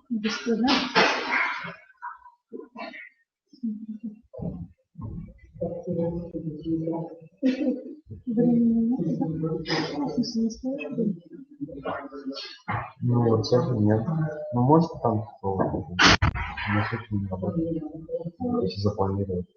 Бесстыдно. Ну вот с этим нет. Ну может там такого. Но с этим не работает. Если запланировать.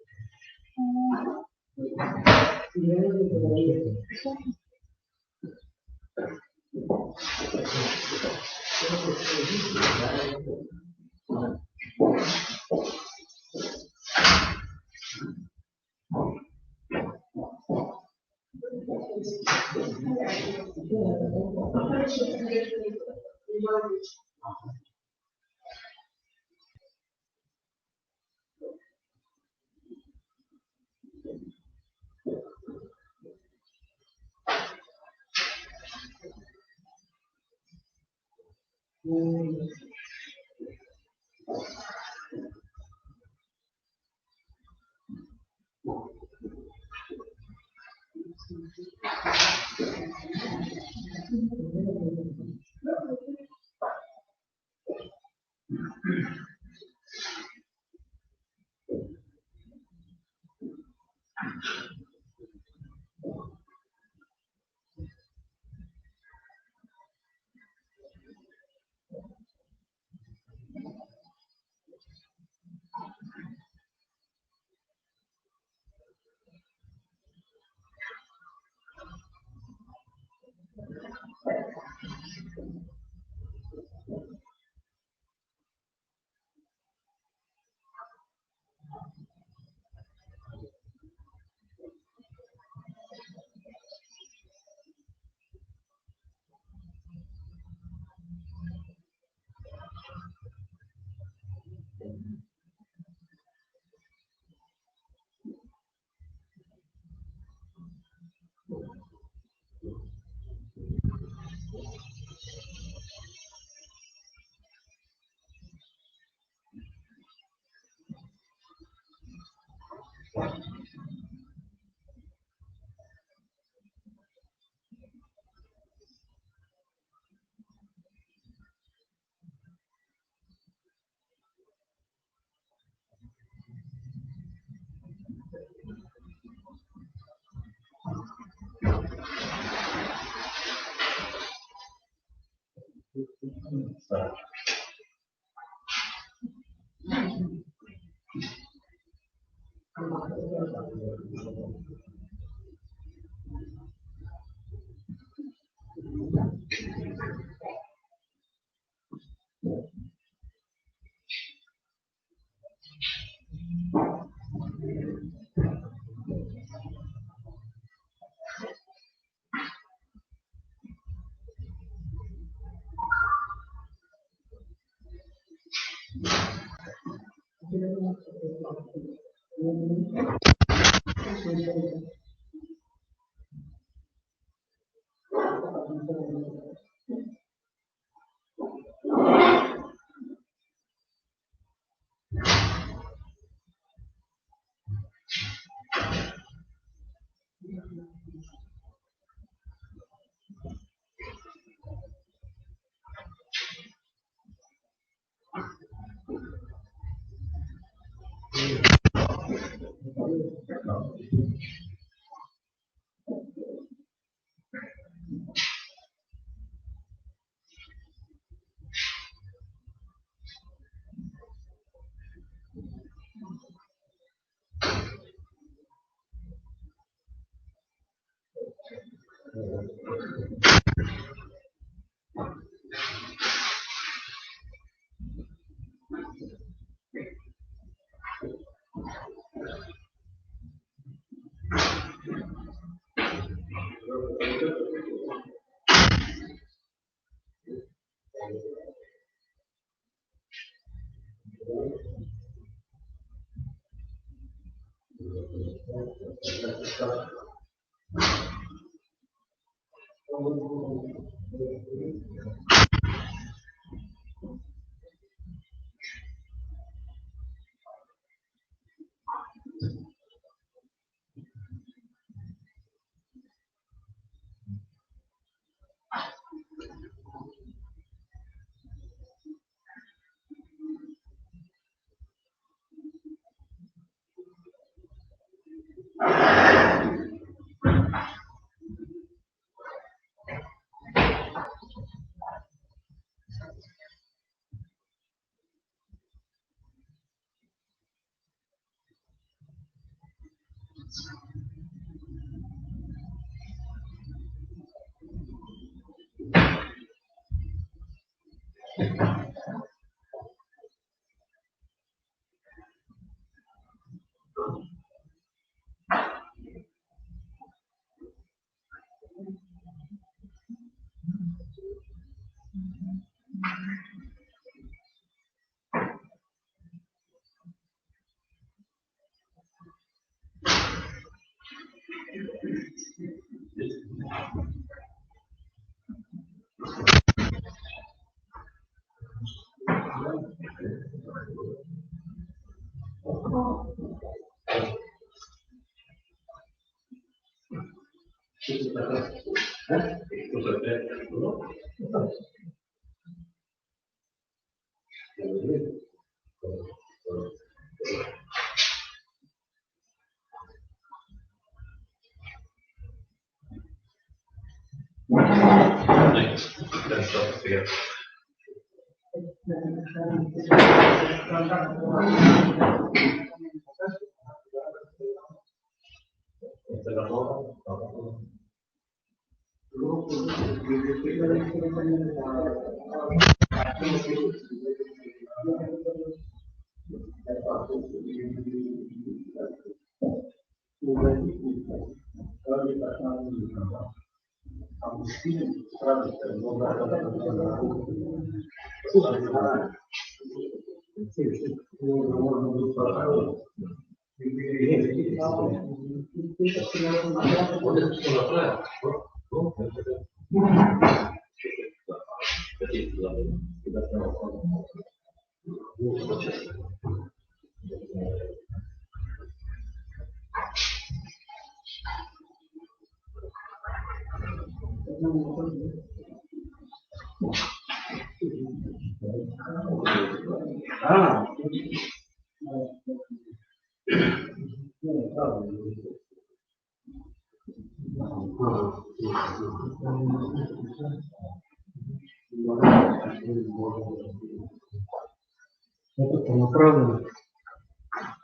Вот это направлено.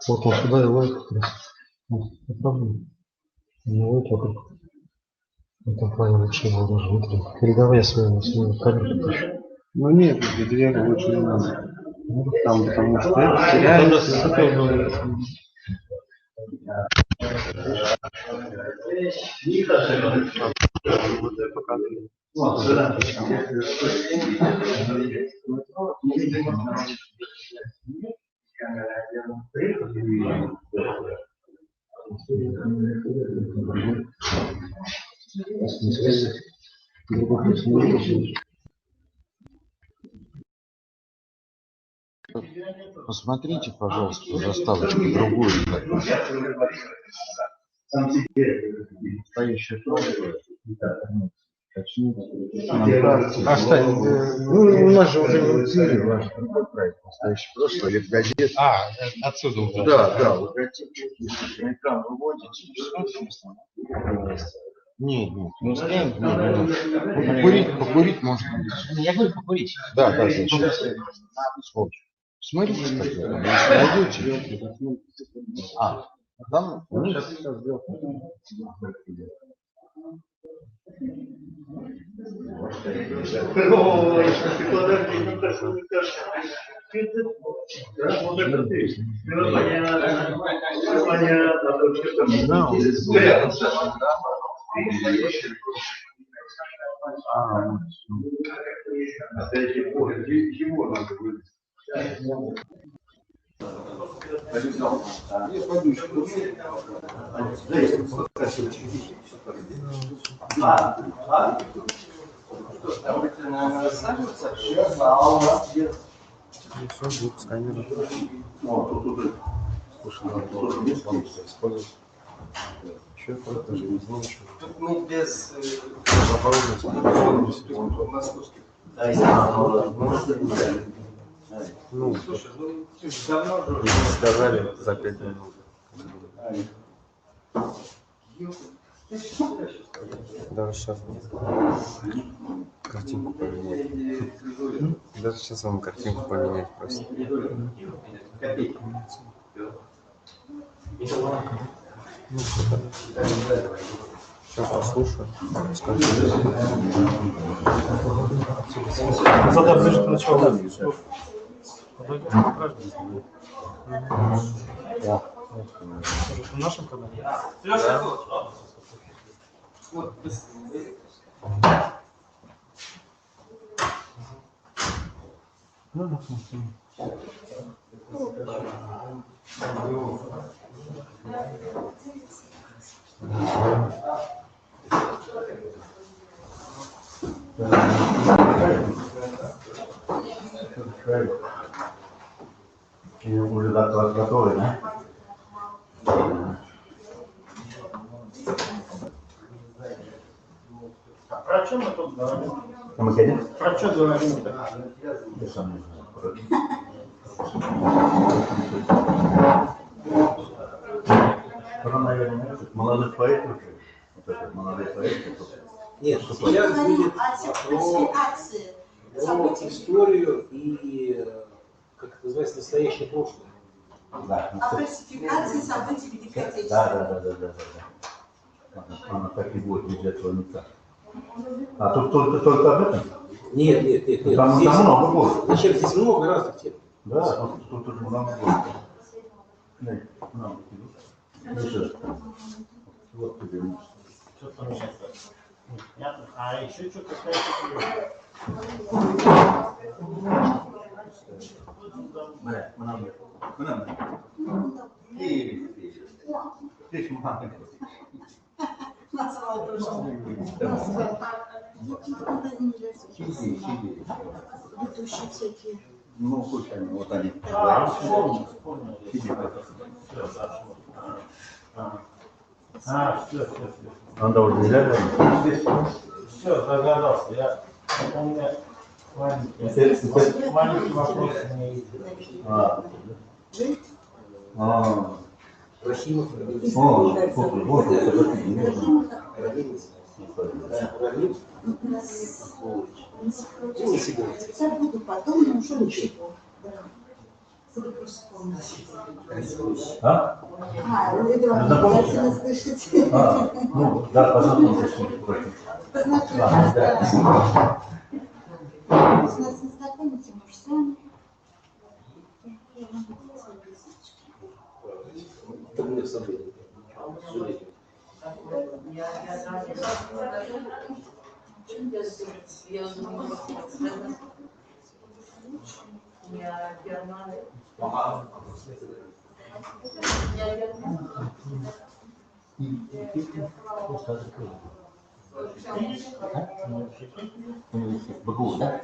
Вот он сюда и ловит как раз. Вот, направлено. Не ловит вокруг. В этом плане лучше его даже вытрем. Передавай свою камеру тоже. Ну нет, две лучше не надо. Там, потому что это теряется. Посмотрите, пожалуйста, заставочку другую. Стоящая трубка. Оставь. Ну, у нас же уже в эфире ваш другой проект, настоящий прошлое, или в газете. Отсюда уже. Да, логотип. На экран выводите. Нет, не ставим. Покурить можно. Я говорю покурить. Да, сейчас. Смотрите, как вы там найдете. Там сейчас сделать. Мы без Ну, сказали за 5 минут. Даже сейчас картинку поменять. Даже сейчас вам картинку поменять просто. Сейчас послушаю. Скажи. Задам ближе к началу. Да. В нашем канале? И уже готовы, да? Про что мы тут говорим? Мы хотим? Про что говорим-то? Я сам не знаю. Про, наверное, молодых поэтов. Вот этот молодой поэт. Нет, Что сейчас будет Фальсификации про событий. историю и, как это называется, настоящее прошлое. Да, О фальсификации событий Великой Отечественной. да. Она так и будет из этого лица. А тут только об этом? Нет. Там Здесь, много будет. зачем? Здесь много разных тем. Да, тут уже много будет. Дай, на, еще. Вот тебе. Что-то нет. Понятно? А еще что какая-то... Бля, много. Здесь много. Назвал тоже. Ведущие всякие. Ну, пусть они, вот они. Вспомнил. Все. Надо уже взять. Все, догадался. У меня маленький вопрос у меня есть. Рахимов. Вот, Рахимов. Не себе. Забуду потом, но уже ничего. Да. Вы просто помните. А? Обязательно слышите. Ну, да, познакомьтесь с ним. Познакомитесь, да. С нас не знакомите, может, сами. Это мне событие. БГУ, да?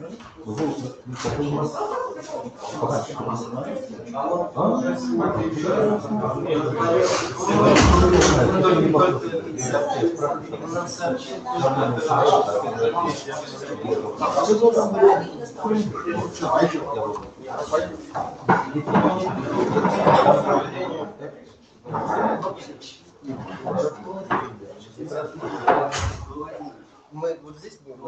Мы вот здесь будем.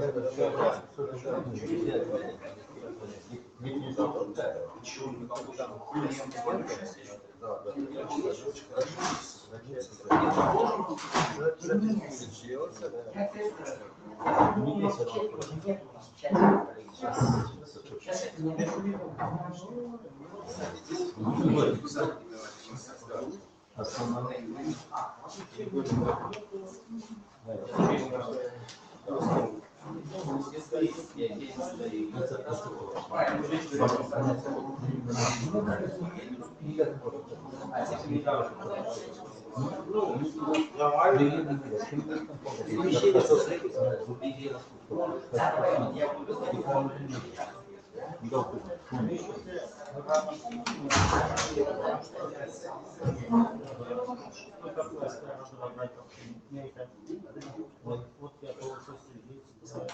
Вот я получил свидетельство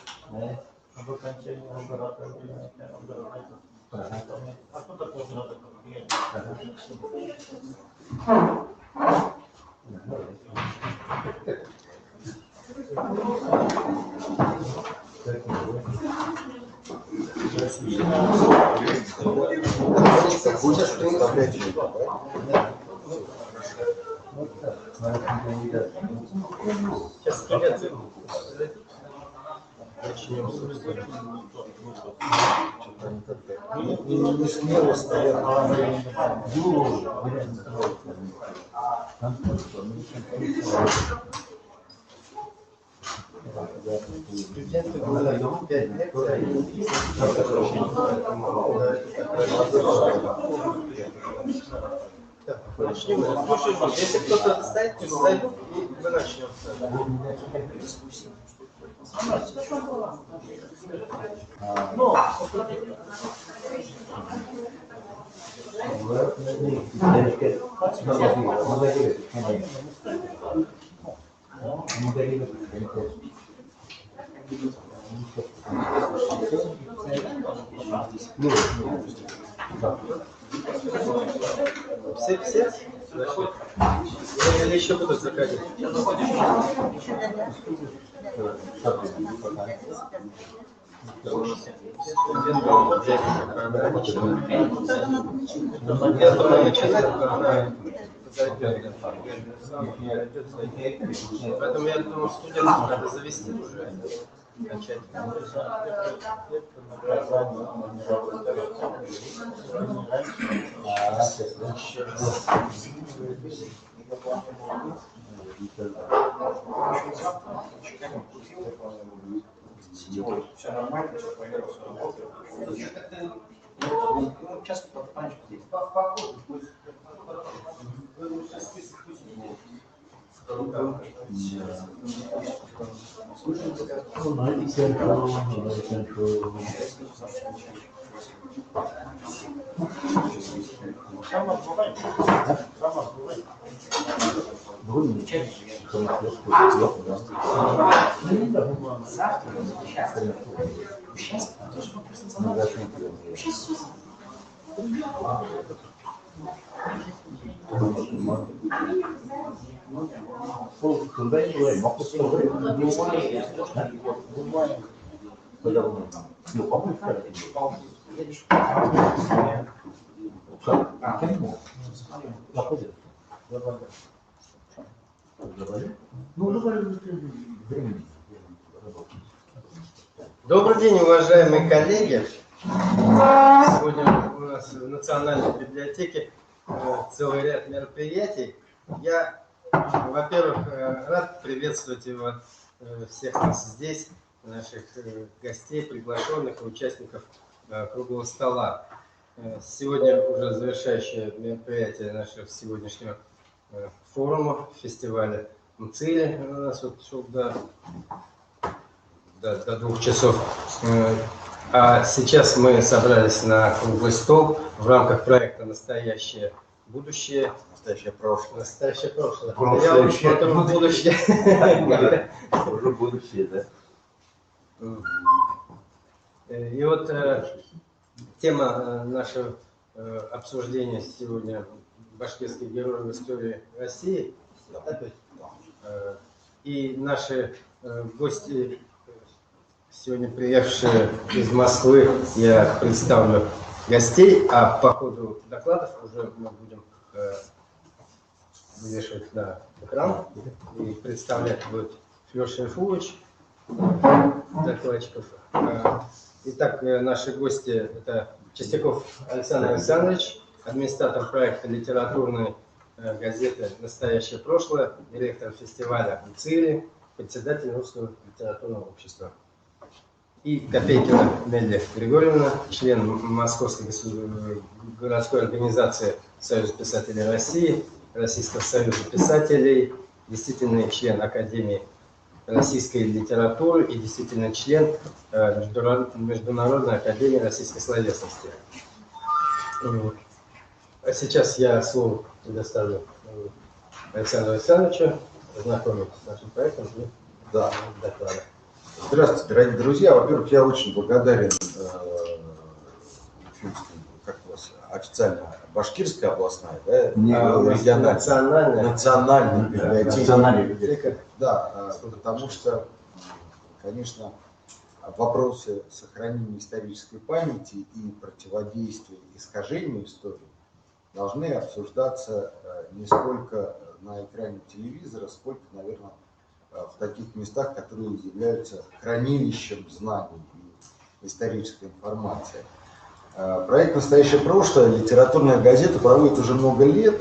об окончании оборота. А что такое оборот? Сейчас коллеги начнем. Не смело стоят. Студенты говорят, 5 лет. Начнем. Если кто-то стоит, то зайдут, и мы начнем. Все? Или еще будут заходить? Поэтому я думаю, студентов надо завести уже. Все нормально, все поверил, все работает. Сейчас потихонечку здесь. Добрый день, уважаемые коллеги. Сегодня у нас в Национальной библиотеке целый ряд мероприятий. Я, во-первых, рад приветствовать всех нас здесь, наших гостей, приглашенных и участников круглого стола. Сегодня уже завершающее мероприятие нашего сегодняшнего форума, фестиваля МЦИЛи. У нас вот шел до 2 часов. А сейчас мы собрались на круглый стол в рамках проекта «Настоящее будущее». Настоящее прошлое. Настоящее прошлое. Прошлое. Я потом будущее. Уже будущее, да? И вот тема нашего обсуждения сегодня — башкирские герои в истории России. И наши гости, сегодня приехавшие из Москвы, я представлю гостей, а по ходу докладов уже мы будем вывешивать на экран. И представлять будет Леша Ильфович, докладчиков. Итак, наши гости — это Чистяков Александр Александрович, администратор проекта литературной газеты «Настоящее прошлое», директор фестиваля МЦИЛи, председатель Русского литературного общества. И Копейкина Нелли Григорьевна, член Московской городской организации Союза писателей России, Российского союза писателей, действительный член Академии российской литературы и действительно член Международной академии российской словесности. А сейчас я слово предоставлю Александру Александровичу, знакомить с нашим проектом и докладом. Здравствуйте, дорогие друзья. Во-первых, я очень благодарен как у вас официально Башкирская областная, да? Региональная, национальная библиотека. Да, потому что, конечно, вопросы сохранения исторической памяти и противодействия искажению истории должны обсуждаться не сколько на экране телевизора, сколько, наверное, в таких местах, которые являются хранилищем знаний и исторической информации. Проект «Настоящее прошлое», литературная газета, проводит уже много лет,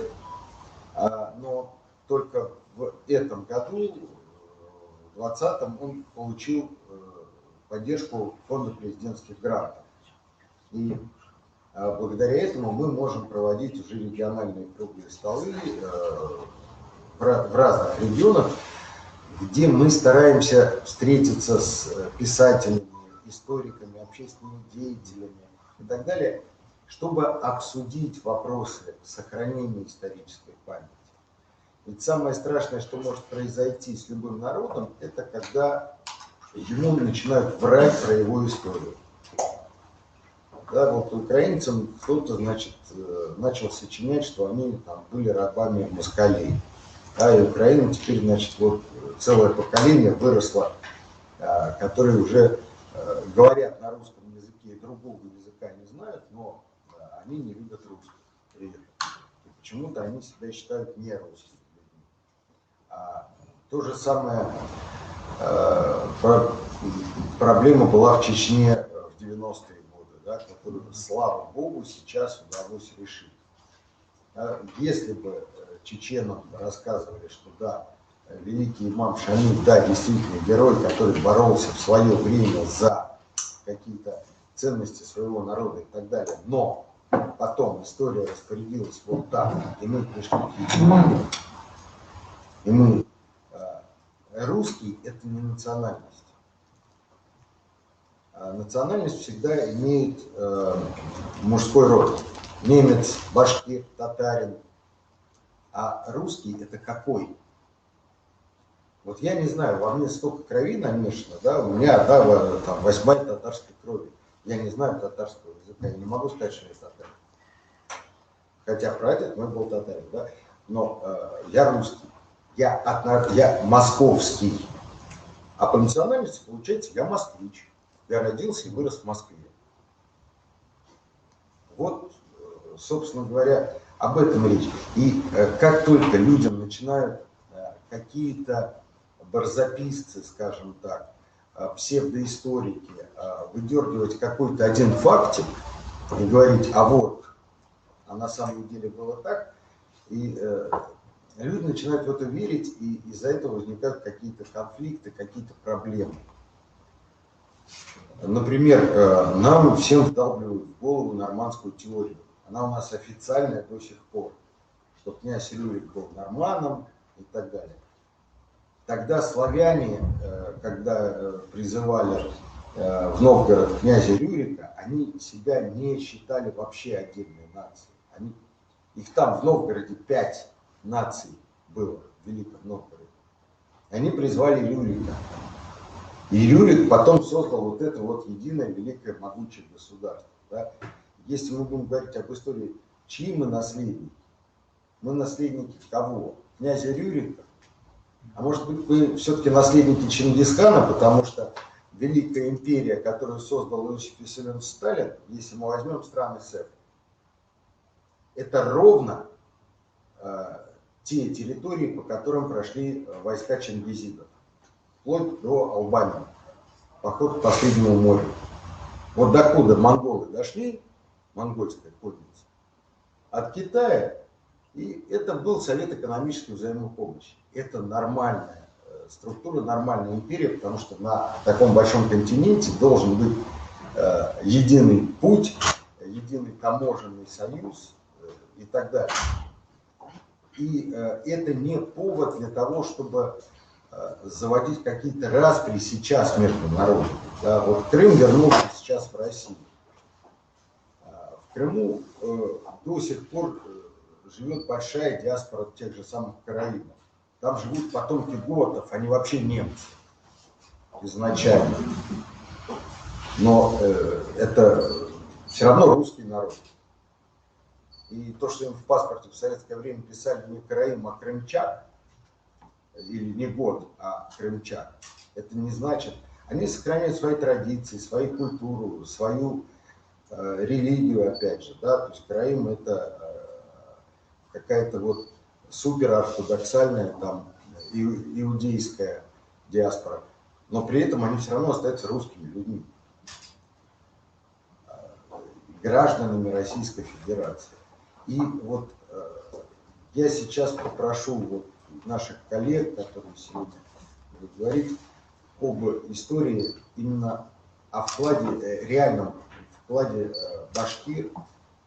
но только в этом году, в 2020-м, он получил поддержку фонда президентских грантов. И благодаря этому мы можем проводить уже региональные круглые столы в разных регионах, где мы стараемся встретиться с писателями, историками, общественными деятелями и так далее, чтобы обсудить вопросы сохранения исторической памяти. Ведь самое страшное, что может произойти с любым народом, это когда ему начинают врать про его историю. Да, вот украинцам кто-то, значит, начал сочинять, что они там были рабами москалей. Да, и Украина теперь, значит, вот целое поколение выросло, которые уже говорят на русском языке, другого языка не знают, но они не любят русский при этом. И почему-то они себя считают не русскими людьми. То же самое проблема была в Чечне в 90-е годы, да, которую, слава богу, сейчас удалось решить. Если бы чеченам рассказывали, что да, великий имам Шамиль, да, действительно герой, который боролся в свое время за какие-то ценности своего народа и так далее, но потом история распорядилась вот так, и мы пришли к единому, и мы русский — это не национальность. Национальность всегда имеет мужской род. Немец, башкир, татарин. А русский — это какой? Вот я не знаю, во мне столько крови намешано, да, у меня, да, там, 8-я татарской крови. Я не знаю татарского языка, я не могу сказать, что я татарин. Хотя прадед мой был татарин, да, но я русский, я московский. А по национальности, получается, я москвич. Я родился и вырос в Москве. Вот, собственно говоря, об этом речь. И как только людям начинают какие-то барзаписцы, скажем так, псевдоисторики выдергивать какой-то один фактик и говорить, а на самом деле было так, и люди начинают в это верить, и из-за этого возникают какие-то конфликты, какие-то проблемы. Например, нам всем вдалбливают в голову нормандскую теорию. Она у нас официальная до сих пор, что князь Рюрик был норманном и так далее. Тогда славяне, когда призывали в Новгород князя Рюрика, они себя не считали вообще отдельной нацией. Их там в Новгороде 5 наций было, в Великом Новгороде. Они призвали Рюрика. И Рюрик потом создал вот это вот единое, великое, могучее государство. Да? Если мы будем говорить об истории, чьи мы наследники? Мы наследники кого? Князя Рюрика? А может быть, мы все-таки наследники Чингисхана, потому что Великая империя, которую создал Иосиф Виссарионович Сталин, если мы возьмем страны СЭФ, это ровно те территории, по которым прошли войска чингизидов, вплоть до Албании, поход к последнему морю. Вот докуда монголы дошли, монгольская конница, от Китая, и это был Совет экономической взаимопомощи. Это нормальная структура, нормальная империя, потому что на таком большом континенте должен быть единый путь, единый таможенный союз и так далее. И это не повод для того, чтобы заводить какие-то распри сейчас между народами. Да, вот Крым вернулся сейчас в Россию. В Крыму до сих пор живет большая диаспора тех же самых караибов. Там живут потомки готов, они вообще немцы изначально. Но это все равно русский народ. И то, что им в паспорте в советское время писали не Караим, а Крымчак, или не год, а крымчак, это не значит, они сохраняют свои традиции, свою культуру, свою религию, опять же, да, то есть Караим — это какая-то вот суперортодоксальная там иудейская диаспора, но при этом они все равно остаются русскими людьми, гражданами Российской Федерации. И вот я сейчас попрошу вот наших коллег, которые сегодня будут говорить об истории, именно о вкладе, реальном вкладе башкир,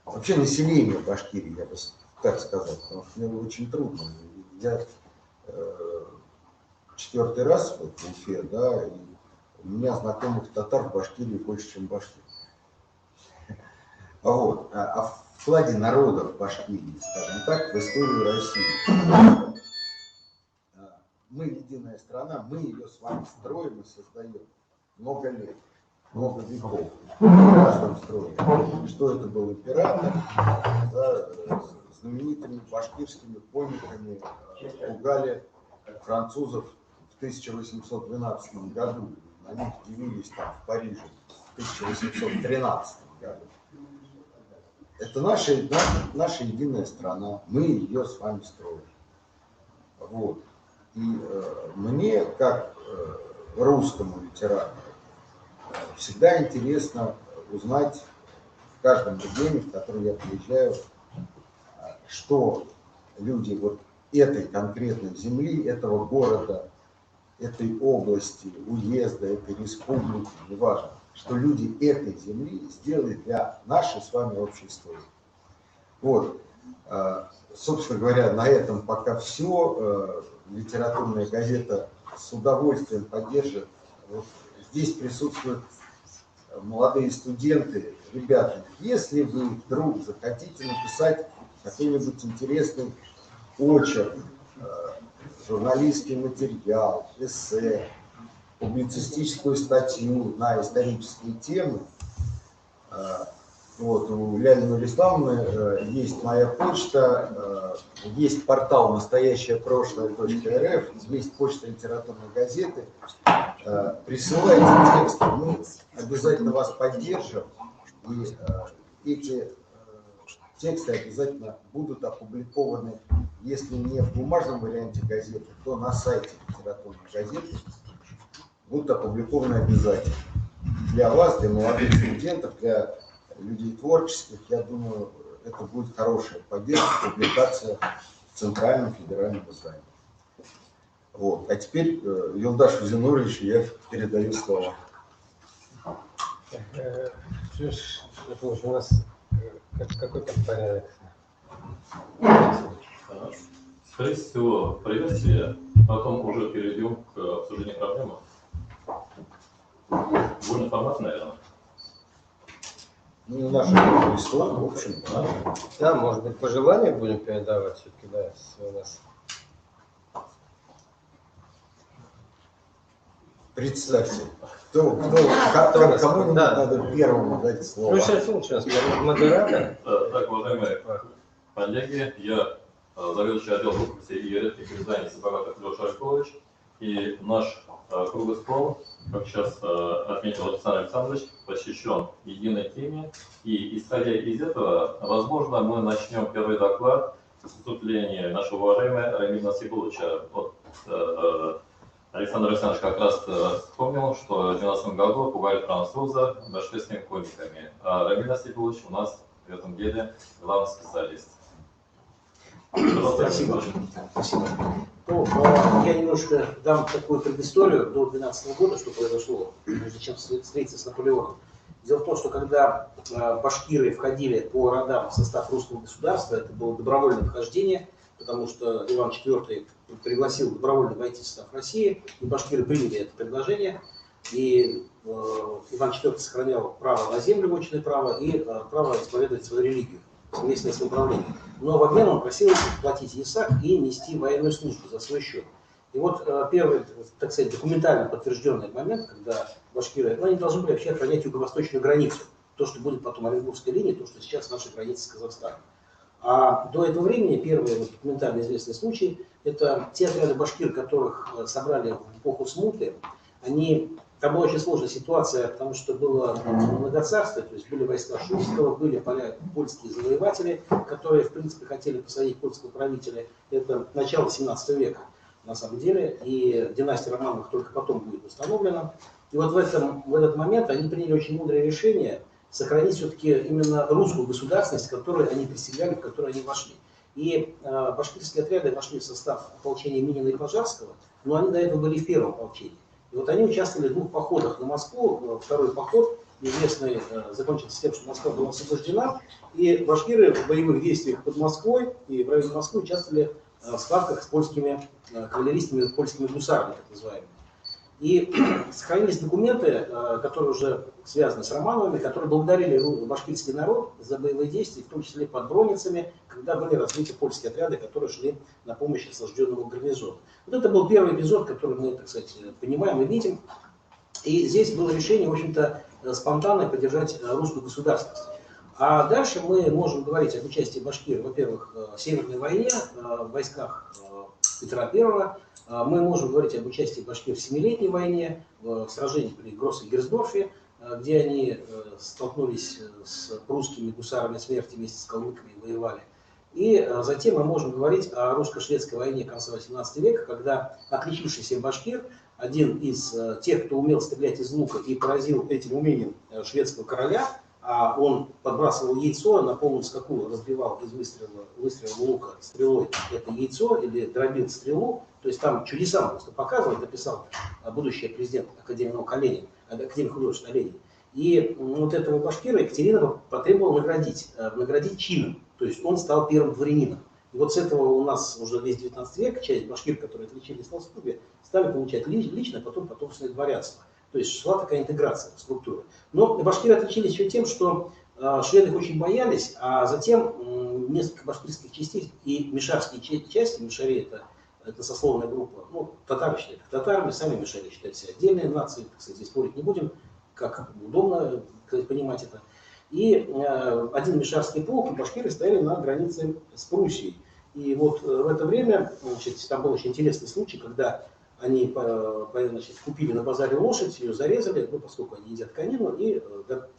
вообще населения Башкирии, я бы так сказал, потому что мне очень трудно. Я 4-й раз вот в Уфе, да, и у меня знакомых татар в Башкирии больше, чем башкир. Вот. О вкладе народов Башкирии, скажем так, в историю России. Мы единая страна, мы ее с вами строим и создаем много лет, много веков. Граждан строим. Что это был император, да, с знаменитыми башкирскими конниками пугали французов в 1812 году. На них дивились там в Париже в 1813 году. Это наша единая страна, мы ее с вами строим. Вот. И мне, как русскому ветерану, всегда интересно узнать в каждом регионе, в который я приезжаю, что люди вот этой конкретной земли, этого города, этой области, уезда, этой республики, неважно, что люди этой земли сделали для нашей с вами общей истории. Вот. Собственно говоря, на этом пока все. Литературная газета с удовольствием поддержит. Вот здесь присутствуют молодые студенты. Ребята, если вы вдруг захотите написать какой-нибудь интересный очерк, журналистский материал, эссе, публицистическую статью на исторические темы, вот, у Лялины Нурисламовны есть моя почта, есть портал «Настоящее прошлое.рф», есть почта литературной газеты. Присылайте тексты, мы обязательно вас поддержим, и эти тексты обязательно будут опубликованы, если не в бумажном варианте газеты, то на сайте литературной газеты будут опубликованы обязательно. Для вас, для молодых студентов, для людей творческих, я думаю, это будет хорошая поддержка, публикация в Центральном федеральном издании. Вот. А теперь Юлдашу Зинуровичу я передаю слово. У нас какой там порядок? Скорее всего, приветствие, потом уже перейдем к обсуждению проблемы. Вольный формат, наверное. Ну, наш престол, в общем, да. Да, может быть, пожелания будем передавать все-таки, да, если у нас. Представьте, кому надо первому дать слово. Ну, сейчас лучше, модератор. Так, уважаемые коллеги, я заведующий отдел рукописи и редких изданий Сапаратов Леша Аркович, и наш круглый стол, как сейчас отметил Александр Александрович, посвящен единой теме, и исходя из этого, возможно, мы начнем первый доклад с выступления нашего уважаемого Рамиля Насибуловича. Вот, Александр Александрович как раз вспомнил, что в 2012 году пугали француза башкирскими конниками, а Рамиль Насибулович у нас в этом деле главный специалист. Спасибо. Спасибо. Ну, я немножко дам такую предысторию до 2012 года, что произошло, прежде чем встретиться с Наполеоном. Дело в том, что когда башкиры входили по родам в состав русского государства, это было добровольное вхождение, потому что Иван IV пригласил добровольно войти в состав России, и башкиры приняли это предложение, и Иван IV сохранял право на землю, вотчинное право, и право исповедовать свою религию, местное самоуправление. Но в обмен он просил платить ясак и нести военную службу за свой счет. И вот первый, так сказать, документально подтвержденный момент, когда башкиры, они должны были вообще охранять юго-восточную границу. То, что будет потом Оренбургская линия, то, что сейчас наша граница с Казахстаном. А до этого времени первый документально известный случай, это те отряды башкир, которых собрали в эпоху смуты, они Там была очень сложная ситуация, потому что было многоцарствие, то есть были войска Шуйского, были польские завоеватели, которые, в принципе, хотели посадить польского правителя. Это начало 17 века, на самом деле, и династия Романовых только потом будет установлена. И вот в этот момент они приняли очень мудрое решение сохранить все-таки именно русскую государственность, в которую они присягали, в которую они вошли. И башкирские отряды вошли в состав ополчения Минина и Пожарского, но они до этого были в первом ополчении. И вот они участвовали в 2 походах на Москву. Второй поход, известный, закончился тем, что Москва была освобождена, и башкиры в боевых действиях под Москвой и в районе Москвы участвовали в схватках с польскими кавалеристами, польскими гусарами, так называемыми. И сохранились документы, которые уже связаны с Романовыми, которые благодарили башкирский народ за боевые действия, в том числе под Броницами, когда были разбиты польские отряды, которые шли на помощь осажденному гарнизону. Вот это был первый эпизод, который мы, так сказать, понимаем и видим. И здесь было решение, в общем-то, спонтанно поддержать русскую государственность. А дальше мы можем говорить об участии башкир, во-первых, в Северной войне, в войсках Петра I. Мы можем говорить об участии башкир в Семилетней войне, в сражении при Гроссе-Герсдорфе, где они столкнулись с прусскими гусарами смерти, вместе с калмыками воевали. И затем мы можем говорить о русско-шведской войне конца XVIII века, когда отличившийся башкир, один из тех, кто умел стрелять из лука и поразил этим умением шведского короля, а он подбрасывал яйцо, на полном скаку разбивал из выстрела лука стрелой это яйцо или дробил стрелу. То есть там чудеса просто показывал, дописал будущий президент Академии наук Ленин, Академии художеств Ленин. И вот этого башкира Екатерина потребовала наградить чином. То есть он стал первым дворянином. И вот с этого у нас уже весь 19 век часть башкир, которые отличились на службе, стали получать лично, потом потомственное дворянство. То есть шла такая интеграция в структуру. Но башкиры отличились еще тем, что шведы их очень боялись, а затем несколько башкирских частей и мишарские части, мишари это сословная группа, ну, татары считают татарами, сами мишари считают себя отдельной нацией, так сказать, здесь спорить не будем, как удобно, кстати, понимать это. И один мишарский полк и башкиры стояли на границе с Пруссией. И вот в это время, значит, там был очень интересный случай, когда они значит, купили на базаре лошадь, ее зарезали, ну, поскольку они едят конину, и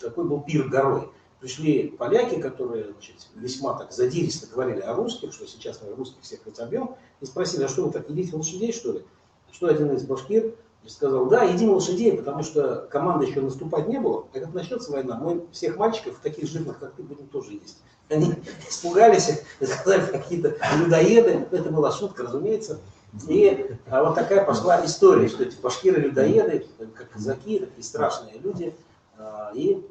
такой был пир горой. Пришли поляки, которые, значит, весьма так задиристо говорили о русских, что сейчас мы русских всех разобьем, и спросили, а что вы так едите лошадей, что ли? Что один из башкир сказал, да, едим лошадей, потому что команды еще наступать не было, а как начнется война, мы всех мальчиков, таких жирных, как ты, будем тоже есть. Они испугались, сказали какие-то людоеды, это была шутка, разумеется. И вот такая пошла история, что эти башкиры-людоеды, как казаки, такие страшные люди. И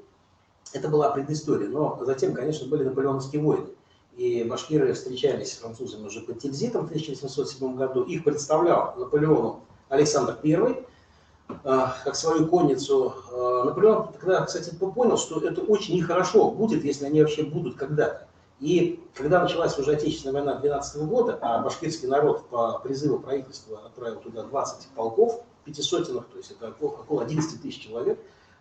это была предыстория. Но затем, конечно, были наполеоновские войны. И башкиры встречались с французами уже под Тильзитом в 1807 году. Их представлял Наполеону Александр I как свою конницу. Наполеон тогда, кстати, понял, что это очень нехорошо будет, если они вообще будут когда-то. И когда началась уже Отечественная война 12 года, а башкирский народ по призыву правительства отправил туда 20 полков, 500, то есть это около 11 тысяч человек,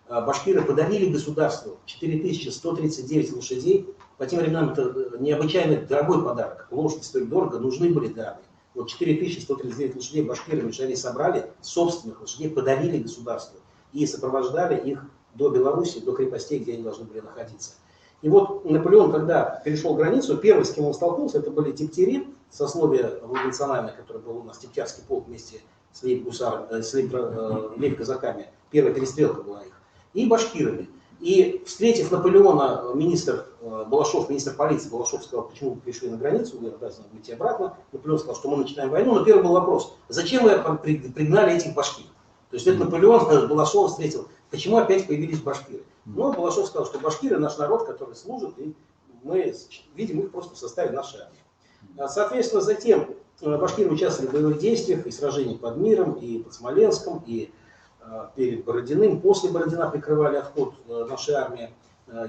башкиры подарили государству 4139 лошадей. По тем временам это необычайно дорогой подарок. Лошади стоили дорого, нужны были для армии. Вот 4139 лошадей башкиры мишари собрали, собственных лошадей подарили государству и сопровождали их до Беларуси, до крепостей, где они должны были находиться. И вот Наполеон, когда перешел границу, первый, с кем он столкнулся, это были тептери, сословие национальное, которое было у нас, Тептярский полк вместе с лейб-казаками. Первая перестрелка была их. И башкирами. И встретив Наполеона, министр Балашов, министр полиции Балашов сказал, почему вы пришли на границу, вы обязаны выйти обратно. Наполеон сказал, что мы начинаем войну, но первый был вопрос, зачем вы пригнали этих башкир? То есть это Наполеон Балашова встретил, почему опять появились башкиры? Но Балашов сказал, что башкиры наш народ, который служит, и мы видим их просто в составе нашей армии. Соответственно, затем башкиры участвовали в боевых действиях и сражениях под Миром, и под Смоленском, и перед Бородиным. После Бородина прикрывали отход нашей армии.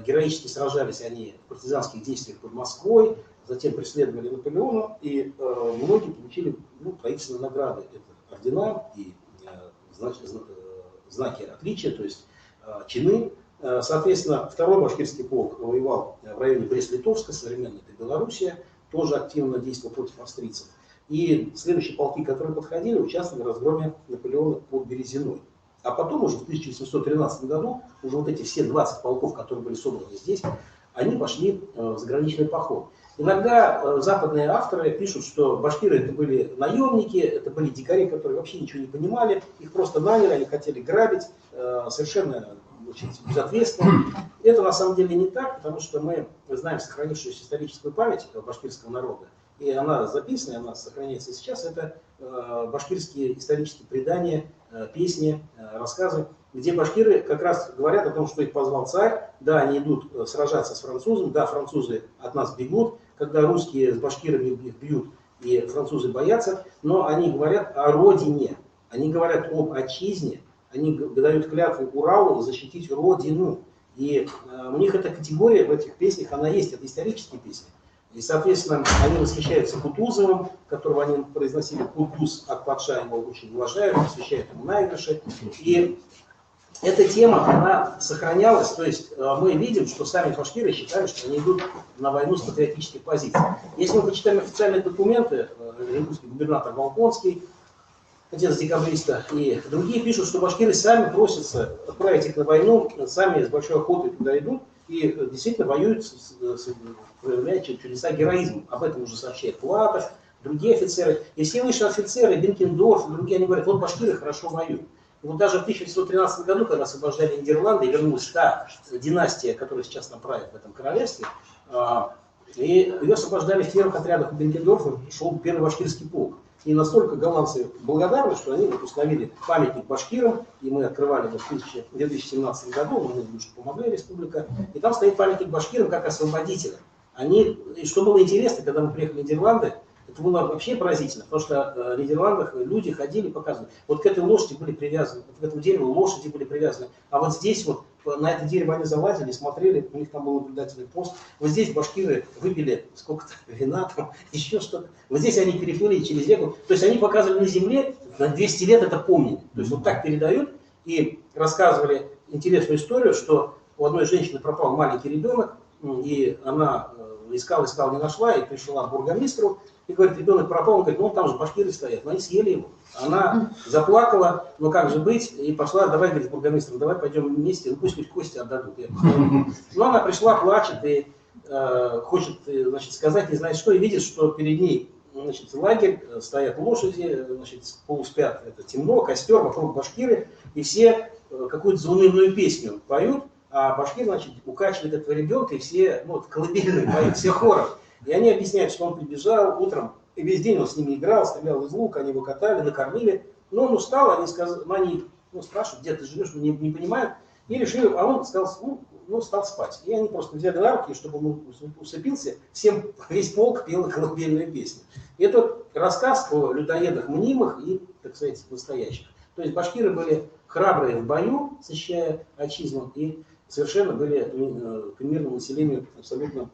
Героически сражались они в партизанских действиях под Москвой, затем преследовали Наполеона, и многие получили правительственные награды. Это ордена и знаки отличия, то есть чины. Соответственно, второй башкирский полк воевал в районе Брест-Литовска, современной Белоруссия, тоже активно действовал против австрийцев. И следующие полки, которые подходили, участвовали в разгроме Наполеона под Березиной. А потом уже в 1813 году, уже вот эти все 20 полков, которые были собраны здесь, они пошли в заграничный поход. Иногда западные авторы пишут, что башкиры это были наемники, это были дикари, которые вообще ничего не понимали, их просто наняли, они хотели грабить, совершенно очень безответственно. Это на самом деле не так, потому что мы знаем сохранившуюся историческую память башкирского народа, и она записана, она сохраняется и сейчас. Это башкирские исторические предания, песни, рассказы, где башкиры как раз говорят о том, что их позвал царь, да, они идут сражаться с французом, да, французы от нас бегут, когда русские с башкирами их бьют, и французы боятся, но они говорят о родине, они говорят об отчизне, они дают клятву Уралу защитить родину. И у них эта категория в этих песнях, она есть, это исторические песни. И, соответственно, они восхищаются Кутузовым, которого они произносили Кутуз Акпатша, его очень уважают, посвящают ему наигрыши. И эта тема, она сохранялась, то есть мы видим, что сами башкиры считали, что они идут на войну с патриотических позиций. Если мы почитаем официальные документы, оренбургский губернатор Волконский, отец декабриста, и другие пишут, что башкиры сами просятся отправить их на войну, сами с большой охотой туда идут, и действительно воюют, проявляя чудеса героизма. Об этом уже сообщает Платов, другие офицеры. И все высшие офицеры, Бенкендорф, другие, они говорят, вот башкиры хорошо воюют. И вот даже в 1913 году, когда освобождали Нидерланды, и вернулась та династия, которая сейчас там правит в этом королевстве, и ее освобождали в первых отрядах у Бенкендорфа, шел первый башкирский полк. И настолько голландцы благодарны, что они вот установили памятник башкирам, и мы открывали его в 2017 году, мы немножко помогли, республика, и там стоит памятник башкирам как освободителям. И что было интересно, когда мы приехали в Нидерланды, это было вообще поразительно, потому что в Нидерландах люди ходили, показывали. Вот к этой лошади были привязаны, вот к этому дереву лошади были привязаны, а вот здесь вот на это дерево они залазили, смотрели, у них там был наблюдательный пост. Вот здесь башкиры выпили сколько-то вина, там, еще что-то. Вот здесь они переплыли через реку. То есть они показывали на земле, на 200 лет это помнили. То есть вот так передают и рассказывали интересную историю, что у одной женщины пропал маленький ребенок, и она искала, не нашла, и пришла к бургомистру, и говорит, ребенок пропал, он говорит, ну там же башкиры стоят, но они съели его. Она заплакала, ну как же быть, и пошла, давай, говорит, бургомистр, давай пойдем вместе, ну пусть хоть кости отдадут. Но она пришла, плачет, и хочет, значит, сказать, не знает что, и видит, что перед ней, значит, лагерь, стоят лошади, значит, полуспят, это темно, костер, вокруг башкиры, и все какую-то заунывную песню поют, а башкир, значит, укачивает этого ребенка, и все, ну, колыбельные поют, все хором. И они объясняют, что он прибежал утром, и весь день он с ними играл, стрелял из лука, они его катали, накормили. Но он устал, они спрашивают, где ты живешь, не понимают. И решили, а он сказал, ну, стал спать. И они просто взяли на руки, чтобы он усыпился, всем, весь полк пел колыбельные песни. И это рассказ о людоедах мнимых и, так сказать, настоящих. То есть башкиры были храбрые в бою, защищая отчизну, и совершенно были к мирному населению абсолютно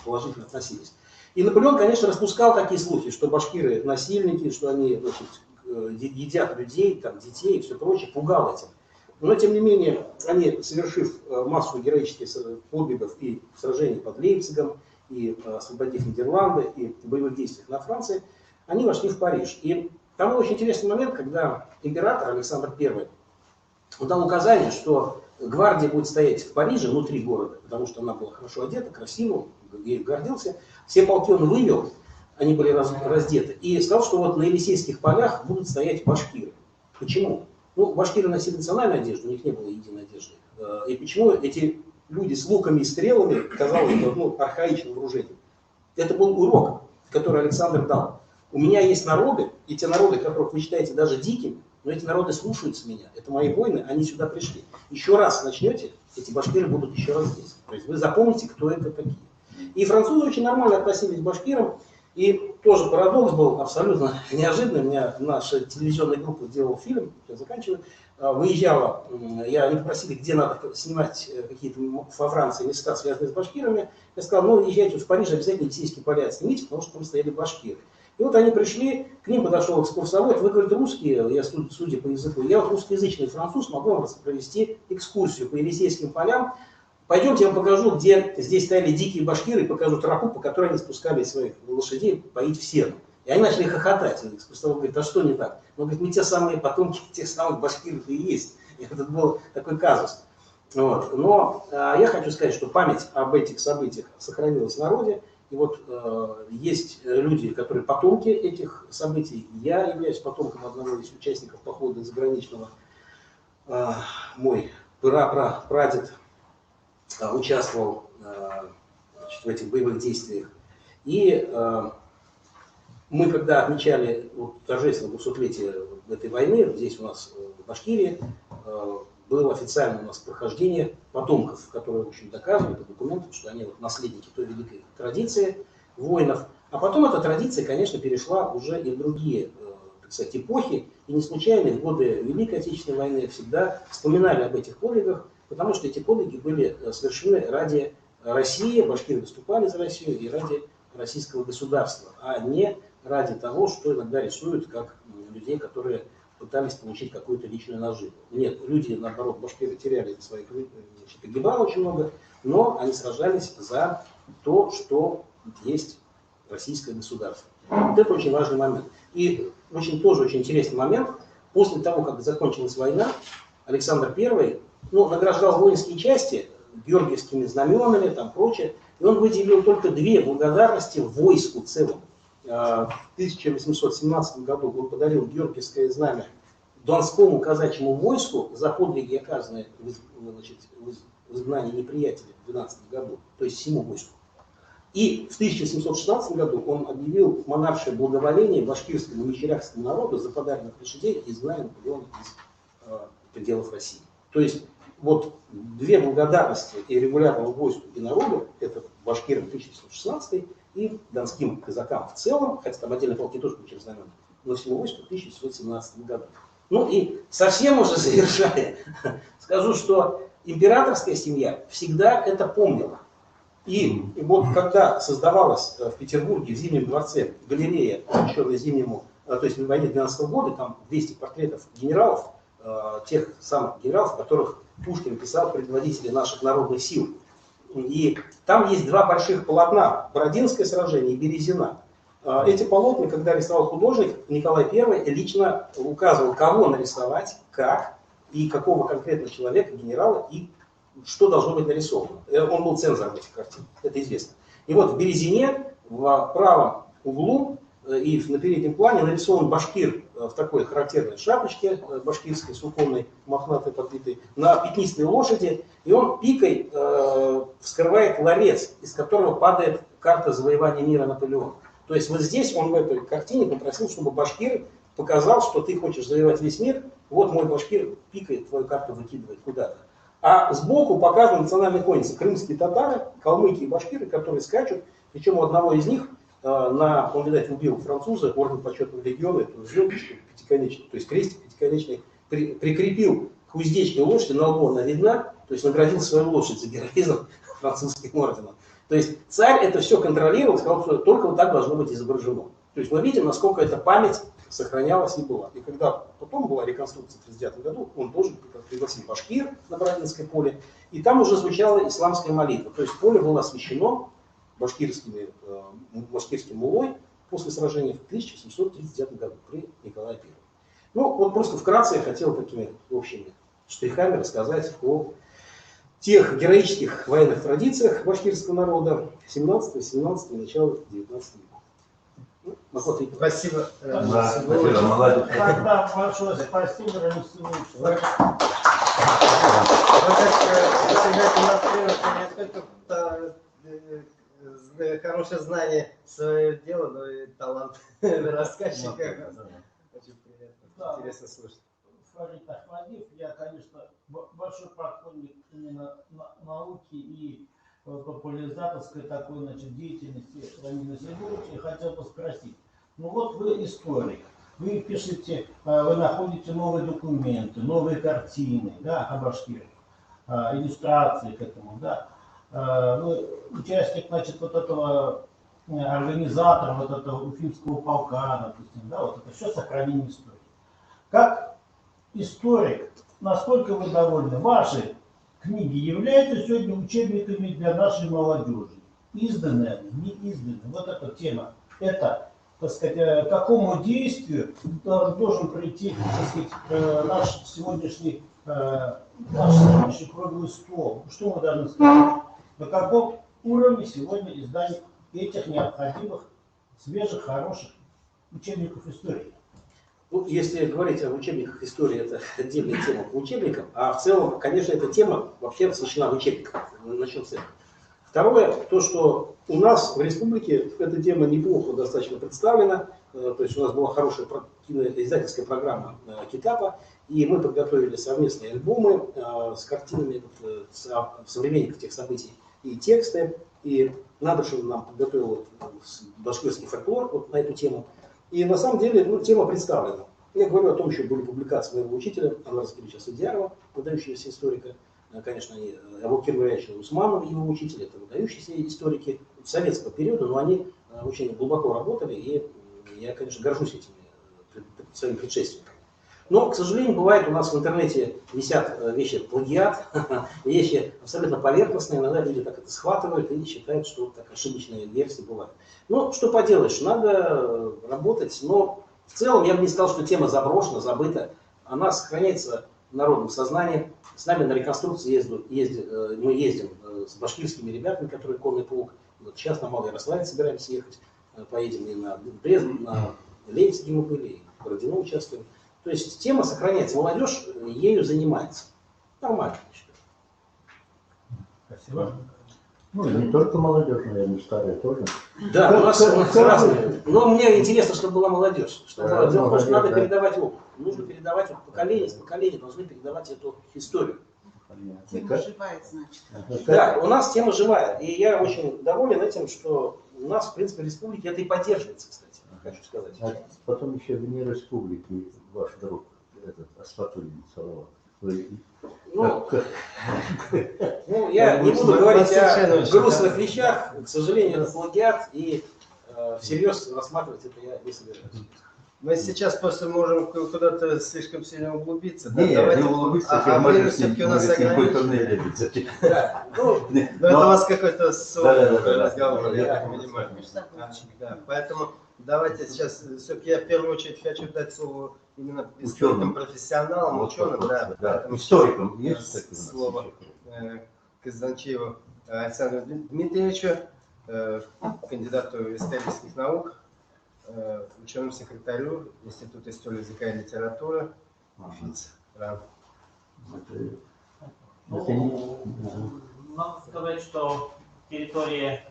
положительно относились. И Наполеон, конечно, распускал такие слухи, что башкиры насильники, что они, значит, едят людей, там, детей и все прочее, пугал этим. Но, тем не менее, они, совершив массу героических подвигов и сражений под Лейпцигом, и освободив Нидерланды, и боевых действиях на Франции, они вошли в Париж. И там был очень интересный момент, когда император Александр I дал указание, что гвардия будет стоять в Париже, внутри города, потому что она была хорошо одета, красиво, ею гордился. Все полки он вывел, они были раздеты, и сказал, что вот на Елисейских полях будут стоять башкиры. Почему? Ну, башкиры носили национальную одежду, у них не было единой одежды. И почему эти люди с луками и стрелами, казалось, ну, архаичным вооружением? Это был урок, который Александр дал. У меня есть народы, и те народы, которых вы считаете даже дикими, но эти народы слушаются меня. Это мои воины, они сюда пришли. Еще раз начнете, эти башкиры будут еще раз здесь. То есть вы запомните, кто это такие. И французы очень нормально относились к башкирам. И тоже парадокс был абсолютно неожиданный. У меня наша телевизионная группа делала фильм, я заканчиваю, выезжала, они попросили, где надо снимать какие-то во Франции места, связанные с башкирами. Я сказал, ну езжайте в Париж, обязательно Елисейские поля снимите, потому что там стояли башкиры. И вот они пришли, к ним подошел экскурсовод, вы, говорит, русские, я судя по языку, я вот русскоязычный француз, могу вам провести экскурсию по Елисейским полям. Пойдемте, я вам покажу, где здесь стояли дикие башкиры, покажу тропу, по которой они спускали своих лошадей поить в сено. И они начали хохотать. И экскурсовод говорит, а что не так? Он говорит, мы те самые потомки тех самых башкиров и есть. Это был такой казус. Вот. Но я хочу сказать, что память об этих событиях сохранилась в народе. И вот есть люди, которые потомки этих событий. Я являюсь потомком одного из участников похода заграничного. Мой прадед участвовал в этих боевых действиях. И мы, когда отмечали торжественное 200-летие этой войны, здесь у нас в Башкирии, было официально у нас прохождение потомков, которые, в общем, доказывают документом, что они наследники той великой традиции воинов. А потом эта традиция, конечно, перешла уже и в другие, так сказать, эпохи. И не случайно в годы Великой Отечественной войны всегда вспоминали об этих подвигах, потому что эти подвиги были совершены ради России, башкиры выступали за Россию и ради российского государства, а не ради того, что иногда рисуют как людей, которые пытались получить какую-то личную наживу. Нет, люди, наоборот, башкиры теряли своих, погибало очень много, но они сражались за то, что есть российское государство. Вот это очень важный момент. И тоже очень интересный момент. После того, как закончилась война, Александр I награждал воинские части георгиевскими знаменами, там прочее, и он выделил только 2 благодарности войску целому. В 1817 году он подарил георгиевское знамя Донскому казачьему войску за подвиги, оказанные в изгнании неприятеля в 12 году, то есть всему войску. И в 1716 году он объявил монаршее благоволение башкирскому и мещерякскому народу за подаренных лошадей и знамя Наполеона из пределов России. То есть вот 2 благодарности и регулярному войску и народу, это башкирам 1716 и донским казакам в целом, хотя там отдельные полки тоже получили знамена, но всему войску в 1717 году. И совсем уже завершая, скажу, что императорская семья всегда это помнила. И вот когда создавалась в Петербурге в Зимнем дворце галерея, посвященная Зимнему, то есть в войне 12 года, там 200 портретов генералов, тех самых генералов, которых Пушкин писал предводители наших народных сил. И там есть 2 больших полотна, Бородинское сражение и Березина. Эти полотна, когда рисовал художник, Николай I лично указывал, кого нарисовать, как и какого конкретного человека, генерала, и что должно быть нарисовано. Он был цензором этих картин, это известно. И вот в Березине, в правом углу и на переднем плане нарисован башкир в такой характерной шапочке, башкирской, суконной, мохнатой, подбитой, на пятнистой лошади, и он пикой вскрывает ларец, из которого падает карта завоевания мира Наполеона. То есть вот здесь он в этой картине попросил, чтобы башкир показал, что ты хочешь завоевать весь мир, вот мой башкир пикает, твою карту выкидывает куда-то. А сбоку показаны национальные конницы, крымские татары, калмыки и башкиры, которые скачут, причем у одного из них, он, видать, убил француза, орден почетного легиона, эту звездочку пятиконечную, то есть крестик пятиконечный, прикрепил к уздечке лошади, на лбу она видна, то есть наградил свою лошадь за героизм французским орденом. То есть царь это все контролировал, сказал, что только вот так должно быть изображено. То есть мы видим, насколько эта память сохранялась и была. И когда потом была реконструкция в 1939 году, он тоже пригласил башкир на Бородинское поле, и там уже звучала исламская молитва. То есть поле было освящено башкирским муллой после сражения в 1739 году при Николае I. Вот просто вкратце я хотел такими общими штрихами рассказать о тех героических военных традициях башкирского народа 17-18 и начала 19 века. Спасибо. Спасибо, молодец. Тогда большое спасибо, Рамиль Семенович. Несколько хорошее знание своего дела, но и талант рассказчика. Очень приятно, интересно слушать. Фарид Ахмадиев, я, конечно, большой поклонник именно науки и популяризаторской такой, деятельности Рамиля Семеновича. И хотел бы спросить, вот вы историк, вы пишете, вы находите новые документы, новые картины, да, о Башкирии, иллюстрации к этому, да. Вы участник, вот этого организатора, вот этого уфимского полка, допустим, да, вот это все сохранение истории. Как историк, насколько вы довольны? Ваши книги являются сегодня учебниками для нашей молодежи? Изданные, не изданные? Вот эта тема. Это, так сказать, к какому действию должен прийти, так сказать, наш сегодняшний наш сегодняшний круглый стол. Что мы должны сказать? На каком уровне сегодня издание этих необходимых, свежих, хороших учебников истории? Ну, если говорить об учебниках истории, это отдельная тема по учебникам, а в целом, конечно, эта тема вообще посвящена учебникам. Начнем с этого. Второе, то, что у нас в республике эта тема неплохо достаточно представлена, то есть у нас была хорошая издательская программа Китапа, и мы подготовили совместные альбомы с картинами современников тех событий и тексты, и Надышев нам подготовил башкирский фольклор вот на эту тему. И на самом деле тема представлена. Я говорю о том, еще были публикации моего учителя Анвара Закировича Судьярова, выдающегося историка, конечно, и Абу-Бакира Нурьевича Усманова, его учителя, это выдающиеся историки советского периода, но они очень глубоко работали, и я, конечно, горжусь этими своими предшественниками. Но, к сожалению, бывает у нас в интернете висят вещи плагиат, вещи абсолютно поверхностные, иногда люди так это схватывают и считают, что так ошибочные версии бывают. Ну, что поделаешь, надо работать, но в целом я бы не сказал, что тема заброшена, забыта. Она сохраняется в народном сознании. С нами на реконструкции мы ездим с башкирскими ребятами, которые конный полк. Вот сейчас на Малоярославец собираемся ехать, поедем и на Дрезден, на Лейпциге мы были, и в Бородино участвуем. То есть тема сохраняется, молодежь ею занимается. Нормально, я считаю. Спасибо. Ну, не только молодежь, наверное, старые тоже. Да, у нас разные. Но мне интересно, чтобы была молодежь. Потому что надо передавать опыт. Нужно передавать поколение с поколения, должны передавать эту историю. Тема живая, значит. Да, у нас тема живая. И я очень доволен этим, что у нас, в принципе, в республике это и поддерживается, кстати, хочу сказать. А потом еще вне республики ваш друг, этот Асфатуллин Салават. Я не буду говорить о грустных вещах. К сожалению, это плагиат, и всерьез рассматривать это я не собираюсь. Мы сейчас просто можем куда-то слишком сильно углубиться. Да? Не, давайте, не углубиться, время все-таки у нас ограничено. Да, но это у вас какой-то разговор, я так понимаю. Да. Поэтому давайте сейчас, все-таки я в первую очередь хочу дать слово именно историкам, профессионалам, ученым. Да. Историкам есть такое слово Казанчееву Александру Дмитриевичу, кандидату исторических наук, ученому секретарю Института истории языка и литературы. Надо сказать, что территория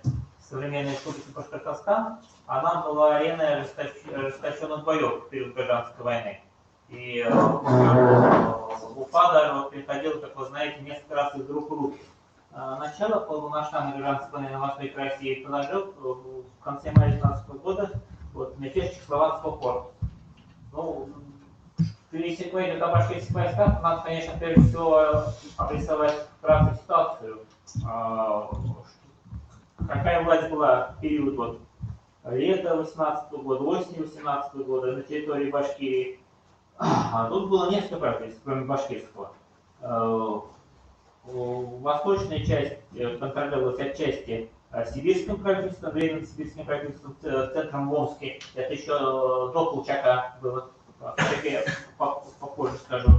современной республики Башкортостан, она была ареной ожесточенных боев в период гражданской войны. И Уфа даже приходила, как вы знаете, несколько раз из рук в руки. Начало полномасштабной гражданской войны на востоке России положил в конце мая 19 года мятеж чехословацкого корпуса. Ну, если говорить о башкирских войсках, надо, конечно, прежде всего обрисовать вкратце ситуацию. Какая власть была в период лета 18 года, осени 18 года на территории Башкирии. Тут было несколько правительств, кроме башкирского. Восточная часть контролировалась отчасти сибирским правительством, временным сибирским правительством, центром в Омске. Это еще до Колчака было, я попозже скажу.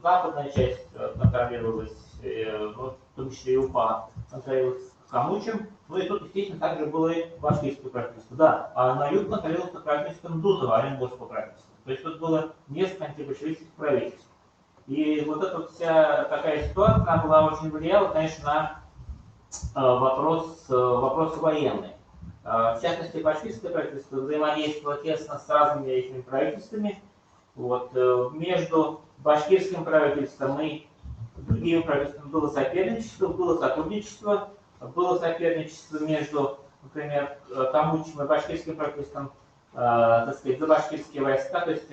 Западная часть контролировалась, в том числе и Уфа, контролировалась Камучем. Ну и тут, естественно, также было и башкирское правительство. Да, а на юг контролировалось правительством Дузова, Оренбургского правительства. То есть тут было несколько антибольшевистских правительств. И вот эта вся такая ситуация, она была очень влияла, конечно, на вопрос военный. В частности, башкирское правительство взаимодействовало тесно с разными этими правительствами. Между башкирским правительством и другими правительствами было соперничество, было сотрудничество, было соперничество между, например, Камучем и башкирским правительством, так сказать, за башкирские войска, то есть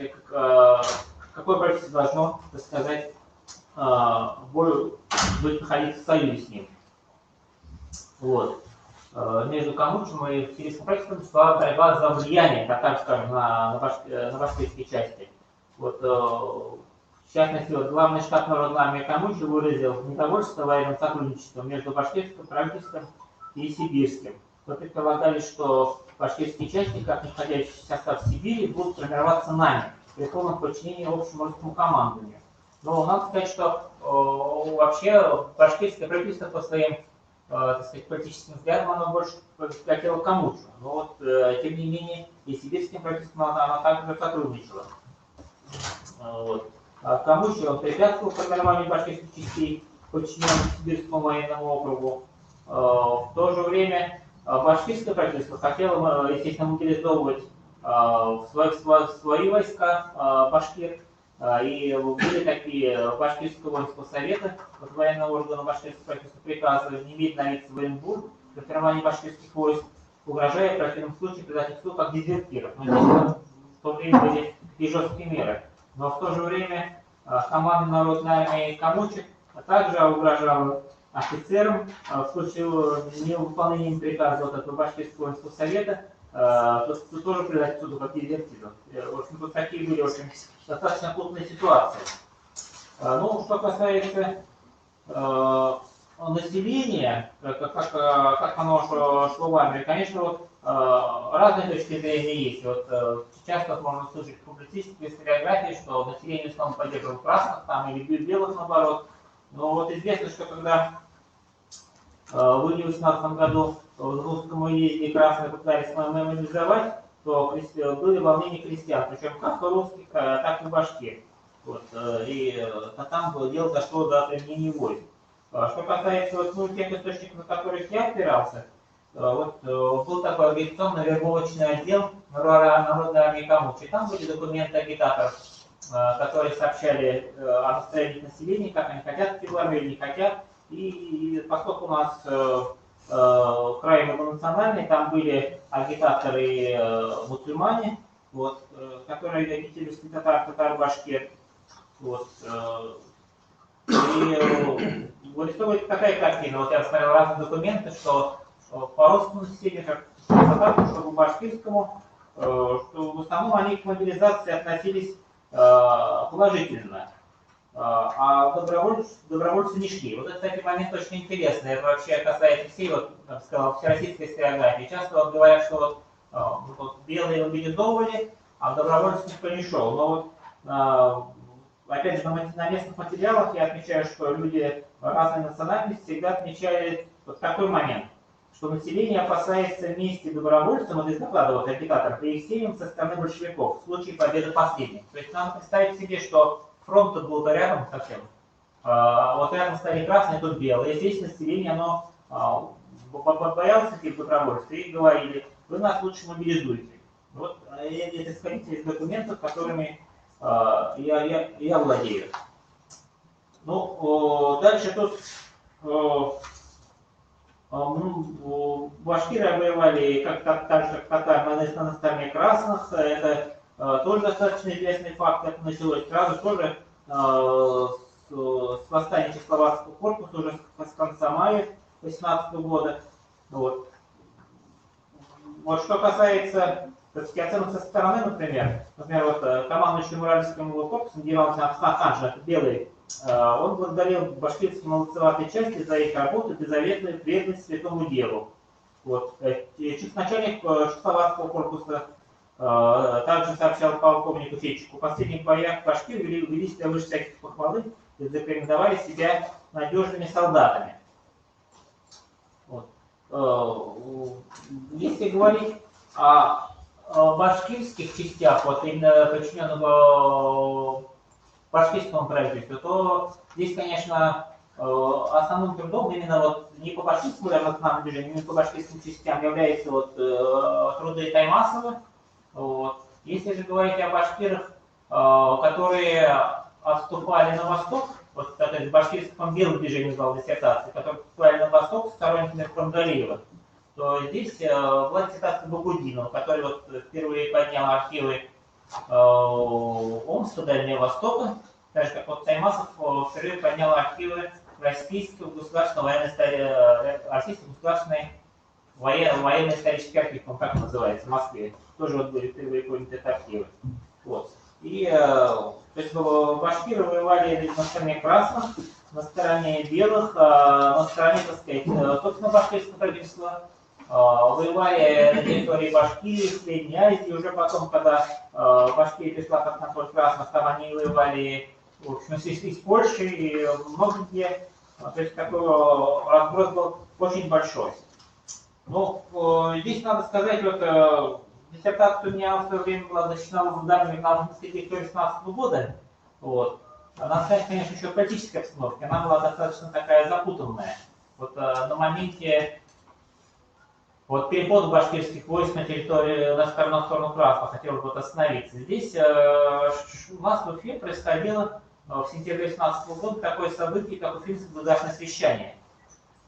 какое правительство должно, так сказать, будет находиться в союзе с ним. Между Камучем и сирийским правительством шла борьба за влияние татар, скажем, на башкирские части. В частности, главный штаб Народной армии Камуча выразил недовольство военным сотрудничеством между башкирским правительством и сибирским. Предполагали, что башкирские части, как не входящий в состав Сибири, будут формироваться нами при полном подчинении общему русскому командованию. Но надо сказать, что вообще башкирское правительство по своим, так сказать, политическим взглядам, оно больше хотело к Камучу. Но вот, тем не менее, и сибирским правительством оно также сотрудничало. Вот. А Камуч, он препятствовал формированию башкирских частей, подчиненных Сибирскому военному округу. В то же время башкирское правительство хотело, естественно, мобилизовывать свои войска башкир. И были такие башкирского воинского совета, от военного органа башкирского правительства приказывали немедленно явиться в Оренбург для формирования башкирских войск, угрожая в противном случае предать их в суд как дезертиров. Но в то время были и жесткие меры. Но в то же время команда Народной армии Камучи также угрожала офицерам в случае невыполнения приказа вот этого башкирского воинского совета, тоже предать суду как дезертиров. В общем, тут такие были очень достаточно плотные ситуации. Ну, что касается населения, как оно шло в армии, конечно, вот, разные точки зрения есть. Вот, часто можно слышать в публицистике, в историографии, что население в основном поддерживало красных там, или белых наоборот. Но вот известно, что когда в 2018 году в русском уезде красные пытались мобилизовать, то были волнения крестьян, причем как русских, так и башкир. Вот, и там дело дошло до применения войск. Что касается вот, тех источников, на которых я опирался, вот, был такой агитационно-вербовочный отдел Народной армии Камучи. Там были документы агитаторов, которые сообщали о настроениях населения, как они хотят идти в армию или не хотят. И поскольку у нас край многонациональный, там были агитаторы мусульмане, вот, которые агитировали татар-башкир. Вот, и вырисовывается такая картина. Вот я посмотрел разные документы, что по русскому населению, как татарскому, что по башкирскому, что в основном они к мобилизации относились положительно. А добровольцы не шли. Вот это, кстати, момент очень интересный. Это вообще касается всей, вот, как сказал, всероссийской историографии. Часто вот говорят, что вот, белые мобилизовывали, а добровольцев никто не шел. Но вот, опять же, на местных материалах я отмечаю, что люди разной национальности всегда отмечали вот такой момент, что население опасается вместе добровольцам, вот из доклада вот, агитаторов и их семьям со стороны большевиков в случае победы последних. То есть надо представить себе, что фронт тут был рядом совсем. Вот рядом стали красные, тут белые. Здесь население, оно боялось этих добровольцев и говорили, вы нас лучше мобилизуете. Вот это исходите из документов, которыми я владею. Ну, дальше тут башкиры воевали так же, как татары на стороне красных. Это тоже достаточно известный факт. Это началось сразу тоже с восстания Чехословацкого корпуса уже с конца мая 18 года. Вот. Вот что касается оценок со стороны, например, вот командующий Уральским корпусом генерал-лейтенант Ханжин, это белый, он благодарил башкирские молодцеватые части за их работу, беззаветную преданность святому делу. Вот. Начальник Чехословацкого корпуса также сообщал полковнику Федчику, в последних боях башкир вели себя выше всяких похвалы и зарекомендовали себя надежными солдатами. Вот. Если говорить о башкирских частях, вот именно подчиненного башкирскому правительству, то здесь, конечно, основным трудом именно вот не по башкирскому национальному движению, не по башкирским частям являются вот, труды Таймасова. Вот. Если же говорить о башкирах, которые отступали на восток, вот это в башкирском белом движении была диссертация, которые отступали на восток сторонниками Курмгалиева, то здесь была диссертация Багудинова, который вот впервые поднял архивы Омска, Дальнего Востока, так же как вот Таймасов впервые поднял архивы Российского государственного военно-исторический архив, он как называется, в Москве. Тоже вот были впервые подняты архивы. Вот. И то есть башкиры воевали на стороне красных, на стороне белых, на стороне, так сказать, собственно, башкирского правительства. Воевали на территории Башкирии, Средней Азии, уже потом, когда Башкирия пришла под контроль красных, там они воевали в общем, из Польши, и много где. То есть такой разброс был очень большой. Ну, здесь надо сказать, вот диссертация у меня в свое время была защищена в данными научной территории 2017 года. Вот. Она, конечно, еще в политической обстановке, она была достаточно такая запутанная. Вот на моменте перехода башкирских войск на территорию, на сторону Красного, хотел бы остановиться. Здесь у нас в Уфе происходило в сентябре 2017 года такое событие, как Уфимское государственное совещание.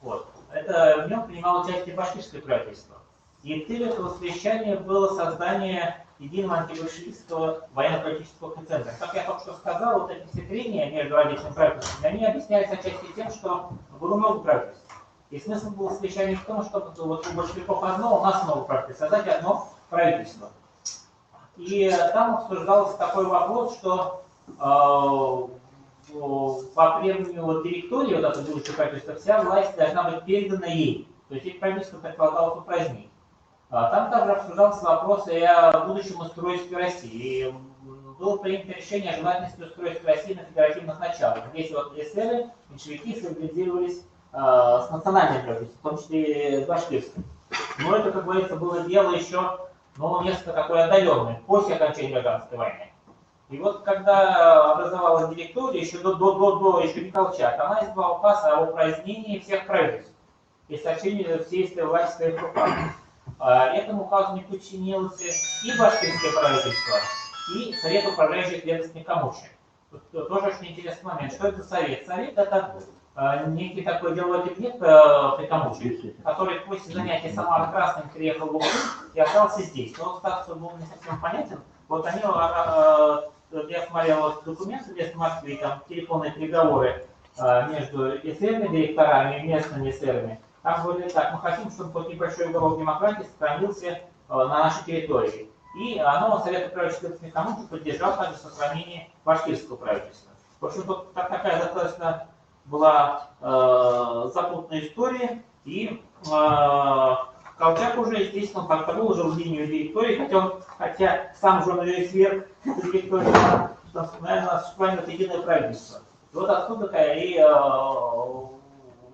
Вот. В нем принимало участие башкирское правительство. И целью этого совещания было создание единого антибольшевистского военно-политического центра. Как я только что сказал, вот эти все трения между различными правительствами, они объяснялись отчасти тем, что было много правительств. И смысл был совещания в том, чтобы вот у большевиков одно, у нас много правительств, создать одно правительство. И там обсуждался такой вопрос, что по требованию директории, вот это будущее правительство, вся власть должна быть передана ей. То есть их правительство предполагалось упразднить. Там также обсуждался вопрос и о будущем устройстве России. И было принято решение о желательности устройства России на федеративных началах. Здесь вот эсеры, меньшевики солидаризировались с национальным правительством, в том числе и с башкирским. Но это, как говорится, было дело еще, несколько такое отдаленное, после окончания гражданской войны. И вот когда образовалась директория, еще до еще не Колчак, она издала указ о упразднении всех правительств и сообщении всей своей власти в своих руках. Этому указу не подчинилось и башкирское правительство, и Совет управляющих ведомств Камучи. Тут тоже очень интересный момент. Что это Совет? Совет — это некий такой деловой кабинет при Камучи, который после занятия Самары Красным переехал в Уфу и остался здесь. Но статус был не совсем понятен. Вот они, я смотрел документы вместо Москвы, там телефонные переговоры между эсерами, директорами и местными эсерами. Там говорили так: мы хотим, чтобы хоть небольшой уголок демократии сохранился на нашей территории. И Совет управляющих Камучи поддержал также сохранение башкирского правительства. В общем, тут такая достаточно была запутанная история, и Колчак уже, естественно, продолжил линию директории, хотя сам же он ее сверх директории, что, наверное, существует единое правительство. И вот отсюда и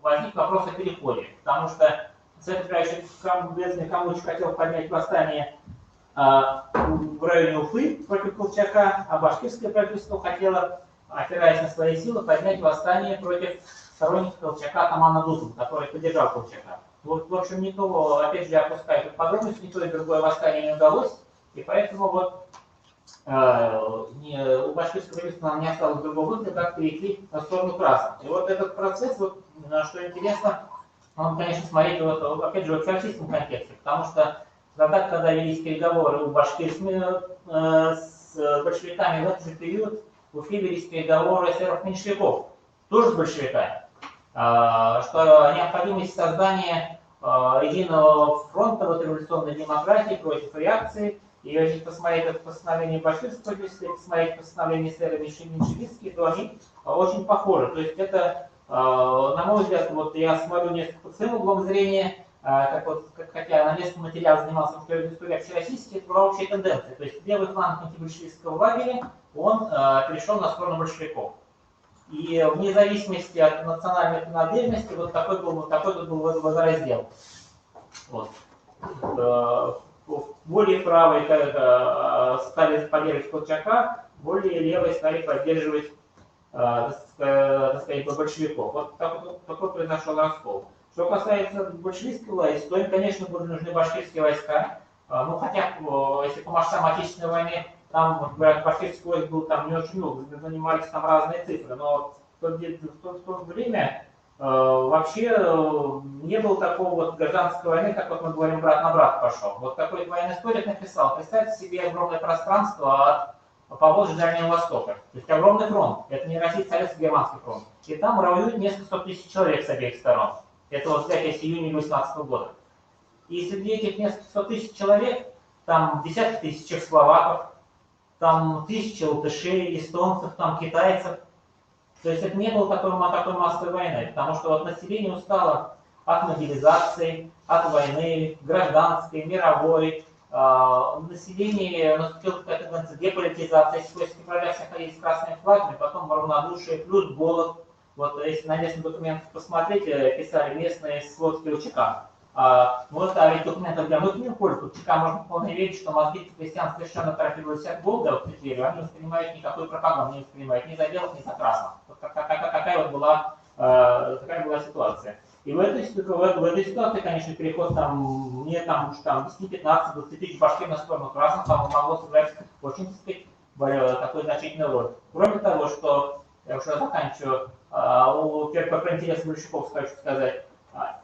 возник вопрос о переходе, потому что Совет управляющих Камучи хотел поднять восстание в районе Уфы против Колчака, а башкирское правительство хотело, опираясь на свои силы, поднять восстание против сторонников Колчака атамана Дутова, который поддержал Колчака. Вот, в общем, никто, опять же, я опускаю эту подробность, никто и другое восстание не удалось, и поэтому у башкирского правительства не осталось другого выхода, как перейти на сторону красных. И вот этот процесс, что интересно, он, конечно, смотреть, опять же, в всероссийском контексте, потому что тогда, когда велись переговоры у башкирцев с большевиками, в этот же период в Уфе велись переговоры эсеров-меньшевиков, тоже с большевиками, что необходимость создания единого фронта революционной демократии против реакции. И если посмотреть это постановление башкирского правительства, посмотреть постановление эсеров меньшевистские, то они очень похожи. То есть это, на мой взгляд, я смотрю несколько под своим углом зрения, хотя на несколько материалов занимался история общероссийской, это была общая тенденция. То есть левый фланг антибольшевистского лагеря, он перешел на сторону большевиков. И вне зависимости от национальной принадлежности, такой был водораздел. Вот. Более правые стали поддерживать Колчака, более левые стали поддерживать большевиков. Вот такой произошел раскол. Что касается большевистской власти, то им, конечно, были нужны башкирские войска. Хотя, если по масштабам Отечественной войны, там, башкирских войск было там не очень много, занимались там разные цифры, но в то время вообще не было такого гражданской войны, как мы говорим, брат на брат пошел. Вот такой военный историк написал: представьте себе огромное пространство от Поволжья до Дальнего Востока. То есть огромный фронт, это не российско-советско-германский фронт. И там воюют несколько сот тысяч человек с обеих сторон. Это взятие с июня 2018 года. И среди этих нескольких сот тысяч человек, там десятки тысяч чехословаков, там тысячи латышей, эстонцев, там китайцев. То есть это не было такой массовой войны, потому что население устало от мобилизации, от войны, гражданской, мировой, население наступила такая тенденция деполитизации, после февраля все ходили с красными флагами, потом равнодушие, плюс голод. Вот если на местных документах посмотреть, писали местные сводки УЧК. Ну, это ведь документы для внутреннего пользы. УЧК можно вполне верить, что москвичи крестьян совершенно торопились от голода, вот критерию, они не воспринимают никакую пропаганду, не воспринимают ни за белых, ни за красных. Вот такая была ситуация. И в этой ситуации, конечно, переход там, мне там уж там 10, 15, 20 тысяч башкир на сторону красных там могло сыграть очень, так сказать, такой значительный роль. Кроме того, что, я уже заканчиваю, по интересам большевиков хочу сказать,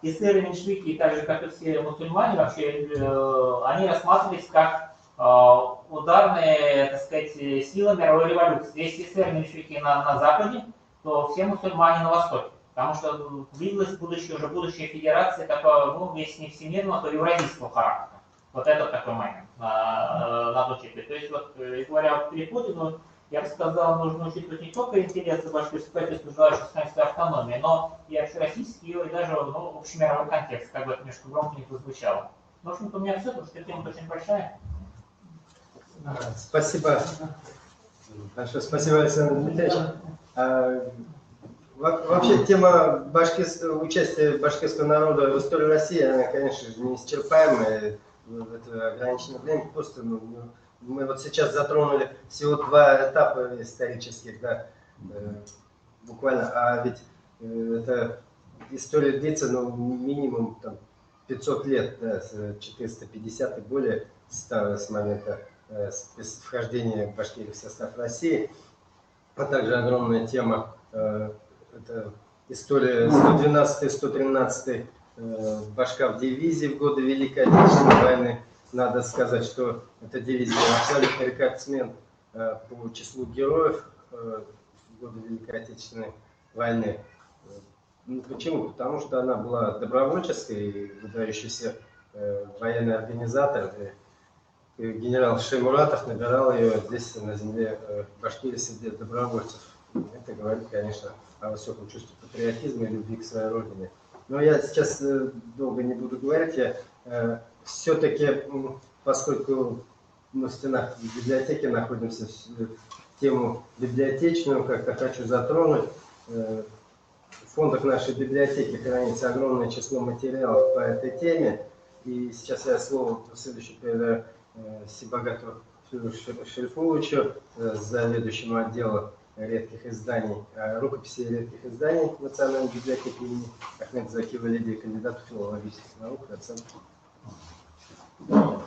эсеры, меньшевики, так же, как и все мусульмане, вообще, они рассматривались как ударные, так сказать, силы мировой революции. Если эсеры, меньшевики на Западе, то все мусульмане на Востоке. Потому что виделось будущее федерации такого, ну, если не всемирного, то евразийского характера. Вот это такой момент надо учитывать. То есть, вот, говоря о переходе, ну, я бы сказал, нужно учитывать не только интересы башкирского правительства, желающих сохранить свою автономию, но и общероссийский, и даже общемировой контекст, как бы это немножко громко не прозвучало. В общем-то, у меня все, потому что тема очень большая. Спасибо. Большое спасибо, Александр Дмитриевич. Вообще тема участия башкирского народа в истории России, она, конечно же, неисчерпаемая. Это ограниченное время. Просто мы вот сейчас затронули всего 2 этапа исторических, да, буквально. А ведь эта история длится, ну, минимум там, 500 лет, да, с 450 и более с момента вхождения Башкирии в состав России. А также огромная тема. Это история 112-113 башка в дивизии в годы Великой Отечественной войны. Надо сказать, что эта дивизия абсолютный рекордсмен по числу героев в годы Великой Отечественной войны. Ну, почему? Потому что она была добровольческой, выдающийся военный организатор. Генерал Шеймуратов набирал ее здесь, на земле Башкирии, среди добровольцев. Это говорит, конечно, о высоком чувстве патриотизма и любви к своей родине. Но я сейчас долго не буду говорить. Я все-таки, поскольку мы в стенах библиотеки находимся, тему библиотечную как-то хочу затронуть. В фондах нашей библиотеки хранится огромное число материалов по этой теме. И сейчас я слово следующее передаю Сибагату Шерифуловичу, заведующему отдела редких изданий, рукописей редких изданий Национальной библиотеки имени Ахмеда Заки Валидия, кандидату филологических наук, доцент. Спасибо,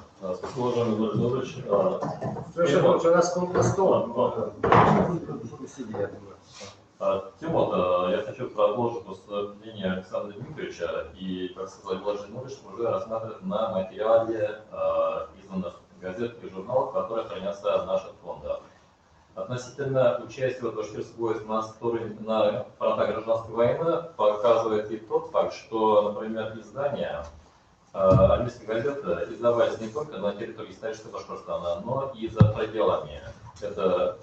уважаемый Владимир Владимирович. У нас круглый стол. Сиди, я думаю. Тему я хочу продолжить выступление Александра Дмитриевича, и, как сказал Владимир Владимирович, уже рассматривать на материале изданных газет и журналов, которые хранятся в наших фондах. Относительно участия башкирских войск на фронтах гражданской войны показывает и тот факт, что, например, издания армейских газет издавались не только на территории исторического Башкортостана, но и за пределами. Это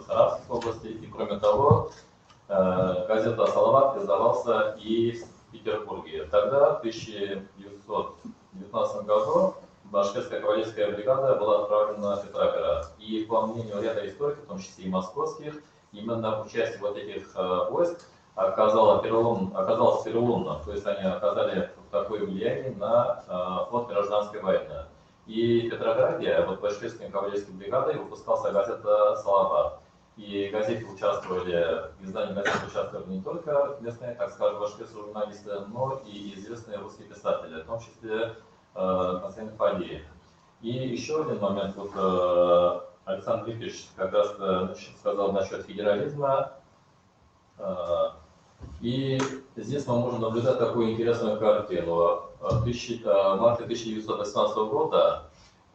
Саратовской области, и кроме того, газета «Салават» издавался и в Петербурге. Тогда, в 1919 году, башкирская кавалерийская бригада была отправлена на Петроград. И по мнению ряда историков, в том числе и московских, именно участие вот этих войск оказалось переломным, то есть они оказали такое влияние на ход гражданской войны. И в Петрограде вот башкирской кавалерийской бригадой выпускался газета «Салават». И в издании газеты участвовали не только местные, так скажем, башкирские журналисты, но и известные русские писатели, в том числе Константин Фадеев. И еще один момент, вот Александр Дмитриевич как раз сказал насчет федерализма. И здесь мы можем наблюдать такую интересную картину. В марте 1918 года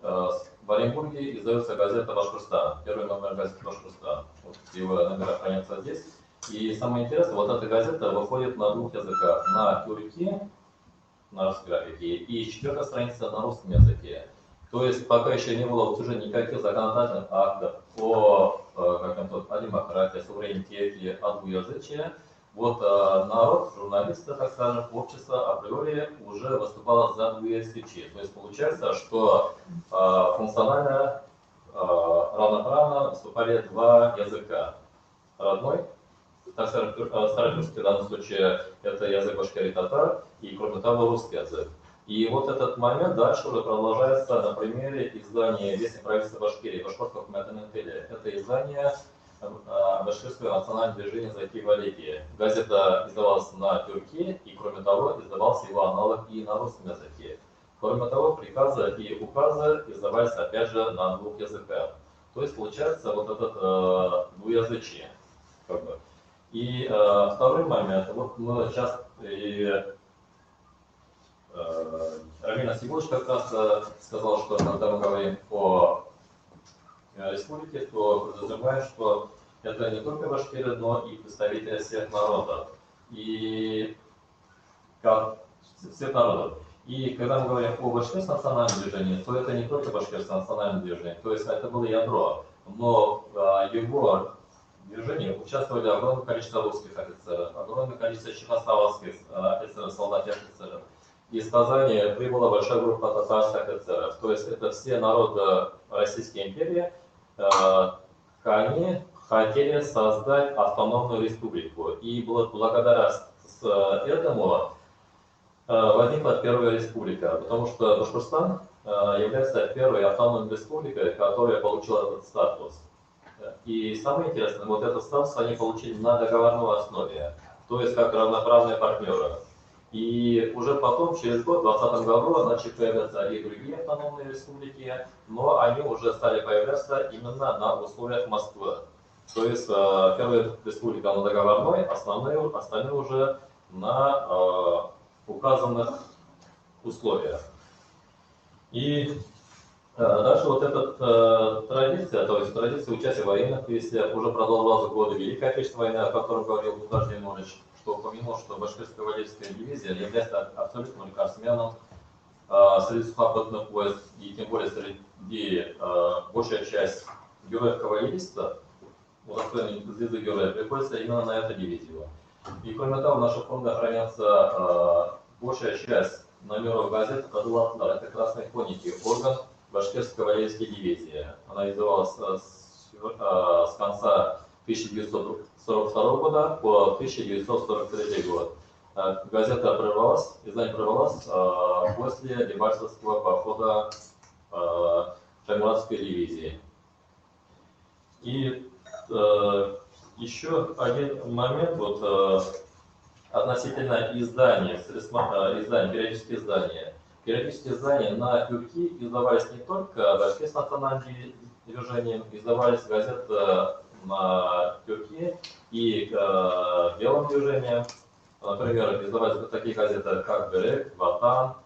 в Оренбурге издается газета «Башкортостан», первый номер газеты «Башкортостан». Вот его номера хранятся здесь. И самое интересное, вот эта газета выходит на 2 языках, на тюрке, на русской графике, и 4-я страница на русском языке. То есть пока еще не было уже никаких законодательных актов о демократии, суверенитете, о двуязычии, вот народ, журналисты, так скажем, общество априори уже выступало за две язычи. То есть получается, что функционально равноправно выступали два языка. Родной, так скажем, старорусский в данном случае это язык башкирий-татар, и кроме того русский язык. И вот этот момент дальше уже продолжается на примере издания «Вестник правительства Башкирии», «Башкирского комитета». Это издание башкирского национального движения «Зайти Валики». Газета издавалась на тюрке, и кроме того издавался его аналог и на русском языке. Кроме того, приказы и указы издавались опять же на двух языках. То есть получается вот это двуязычие. Как бы. И второй момент, вот мы сейчас Рамиль Насибович как раз сказал, что когда мы говорим о республике, то подразумеваем, что это не только башкиры, но и представители всех народов. И всех народов. И когда мы говорим о башкирском национальном движении, то это не только башкирское национальное движение, то есть это было ядро, но его движении участвовали огромное количество русских офицеров, огромное количество чехословацких офицеров, солдат и офицеров. Из Казани прибыла большая группа татарских офицеров. То есть это все народы Российской империи, они хотели создать автономную республику. И благодаря этому возникла первая республика, потому что Башкортостан является первой автономной республикой, которая получила этот статус. И самое интересное, вот этот статус они получили на договорной основе, то есть как равноправные партнеры. И уже потом, через год, в 2020 году, начали появляться и другие автономные республики, но они уже стали появляться именно на условиях Москвы. То есть первая республика на договорной, остальные уже на указанных условиях. И дальше вот эта традиция, то есть традиция участия в военных действиях уже продолжалась в годы Великой Отечественной войны, о которой говорил Гудаш Демонович, что упомянул, что башкирская кавалерийская дивизия является абсолютным рекордсменом среди сухопутных войск, и тем более среди большая часть героев-кавалеристов, удостоенных звезды героя, приходится именно на эту дивизию. И кроме того, в наших фондах хранятся большая часть номеров газет «Адулатlar», это «Красные конники», орган башкирской кавалерийской дивизии. Она издавалась с конца 1942 года по 1943 год. Газета прервалась, издание прервалось после Дебальцевского похода Шаймуратской дивизии. И еще один момент относительно издания, периодические издания. Периодические издания на тюрки издавались не только башкирским национальным движением, издавались газеты на тюрки и белым движением. Например, издавались такие газеты, как «Берег», «Ватан»,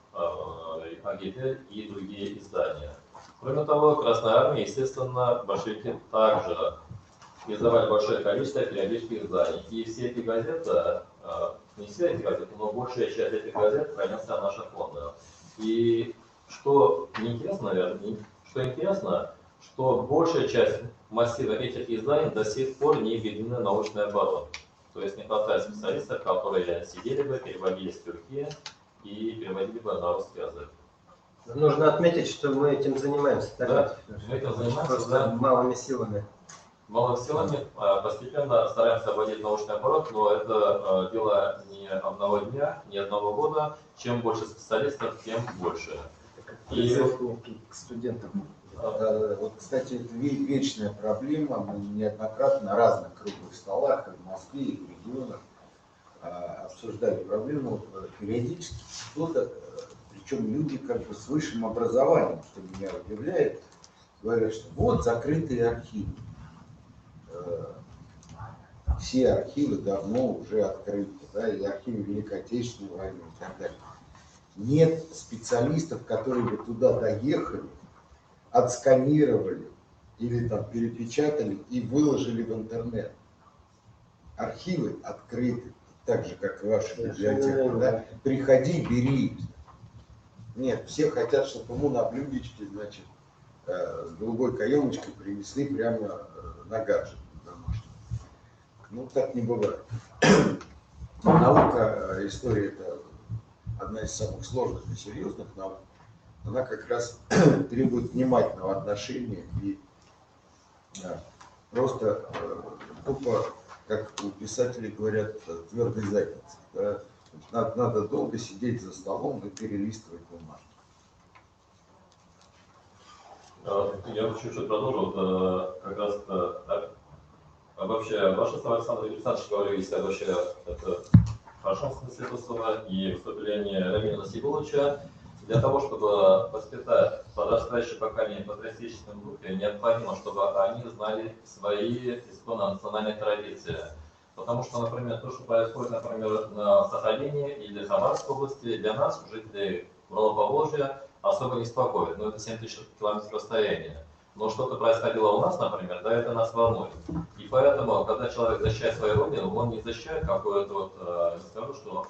«Агитель» и другие издания. Кроме того, Красная Армия, естественно, большевики также издавали большое количество периодических изданий. И все эти газеты, не все эти газеты, но большая часть этих газет хранятся в наших фондах. И что интересно, наверное, что большая часть массива этих изданий до сих пор не введены в научный оборот. То есть не хватает специалистов, которые сидели бы, переводили с тюрки и переводили бы на русский язык. Нужно отметить, что мы этим занимаемся. Да, мы этим занимаемся, просто малыми силами. Малыми силами постепенно стараемся вводить научный оборот, но это дело не одного дня, не одного года. Чем больше специалистов, тем больше. И к студентам. Вот, кстати, это вечная проблема. Мы неоднократно на разных круглых столах, и в Москве, и в регионах обсуждали проблему. Периодически кто-то, причем люди как бы с высшим образованием, что меня удивляет, говорят, что вот закрытые архивы. Все архивы давно уже открыты, да, и архивы Великой Отечественной войны и так далее. Нет специалистов, которые бы туда доехали, отсканировали или там перепечатали и выложили в интернет. Архивы открыты, так же, как и ваша библиотека. Да? Приходи, бери. Нет, все хотят, чтобы ему на блюдечке, значит, с голубой каемочкой принесли прямо на гаджет домашний. Ну, так не бывает. Наука, история – это одна из самых сложных и серьезных наук. Она как раз требует внимательного отношения и просто тупо, как у писателей говорят, твердой задницей. Да? Надо долго сидеть за столом и перелистывать бумаги. Я бы чуть-чуть продолжил, как раз обобщая ваше слова, Александр Александрович говорил, если обобщая это в хорошем смысле этого слова, и выступление Рамина Насибуловича, для того, чтобы воспитать подрастающее поколение в патриотическом духе, необходимо, чтобы они знали свои исконно-национальные традиции. Потому что, например, то, что происходит, например, на Сахалине или Хабаровской области, для нас, жителей Урала-Поволжья, особо не беспокоит. Но это 7000 километров расстояния. Но что-то происходило у нас, например, да, это нас волнует. И поэтому, когда человек защищает свою родину, он не защищает какую-то, вот, не скажу, что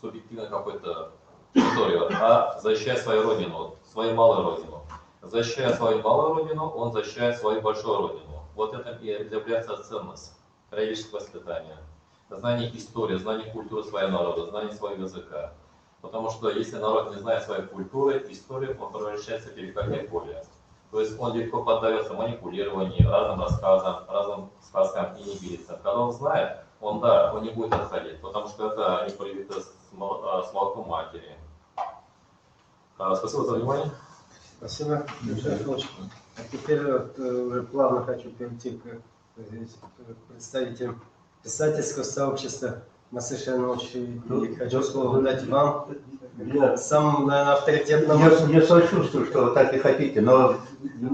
субъективно какую-то историю, а защищает свою родину, свою малую родину. Защищая свою малую родину, он защищает свою большую родину. Вот это и является ценность традического воспитания. Знание истории, знание культуры своего народа, знание своего языка. Потому что если народ не знает своей культуры, истории, он превращается в перекатное поле. То есть он легко поддается манипулированию, разным рассказам, разным сказкам и не верится. Когда он знает, он не будет отходить, потому что это не привито с молоком матери. Спасибо за внимание. Спасибо. А теперь вот, уже плавно хочу перейти к представителям писательского сообщества Масыш Анович, и хочу слово дать вам. Самому, наверное, авторитетному. Я сочувствую, что вы так и хотите, но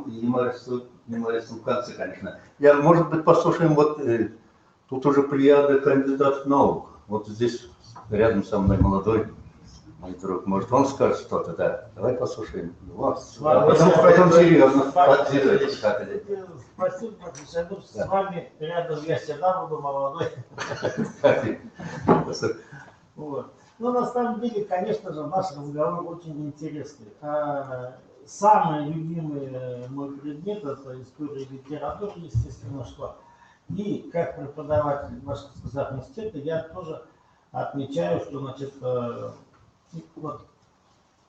юмористу в конце, конечно. Может быть, послушаем, вот тут уже плеяда кандидатов наук. Вот здесь рядом со мной молодой мой друг. Может, он скажет что-то, да? Давай послушаем его. Потом серьезно ответить. Спасибо, профессор. С вами рядом я всегда буду молодой. Вот. Ну, на самом деле, конечно же, наш разговор очень интересный. Самый любимый мой предмет – это история и литература, естественно, что. И как преподаватель Башкирского университета я тоже отмечаю, что, значит, вот,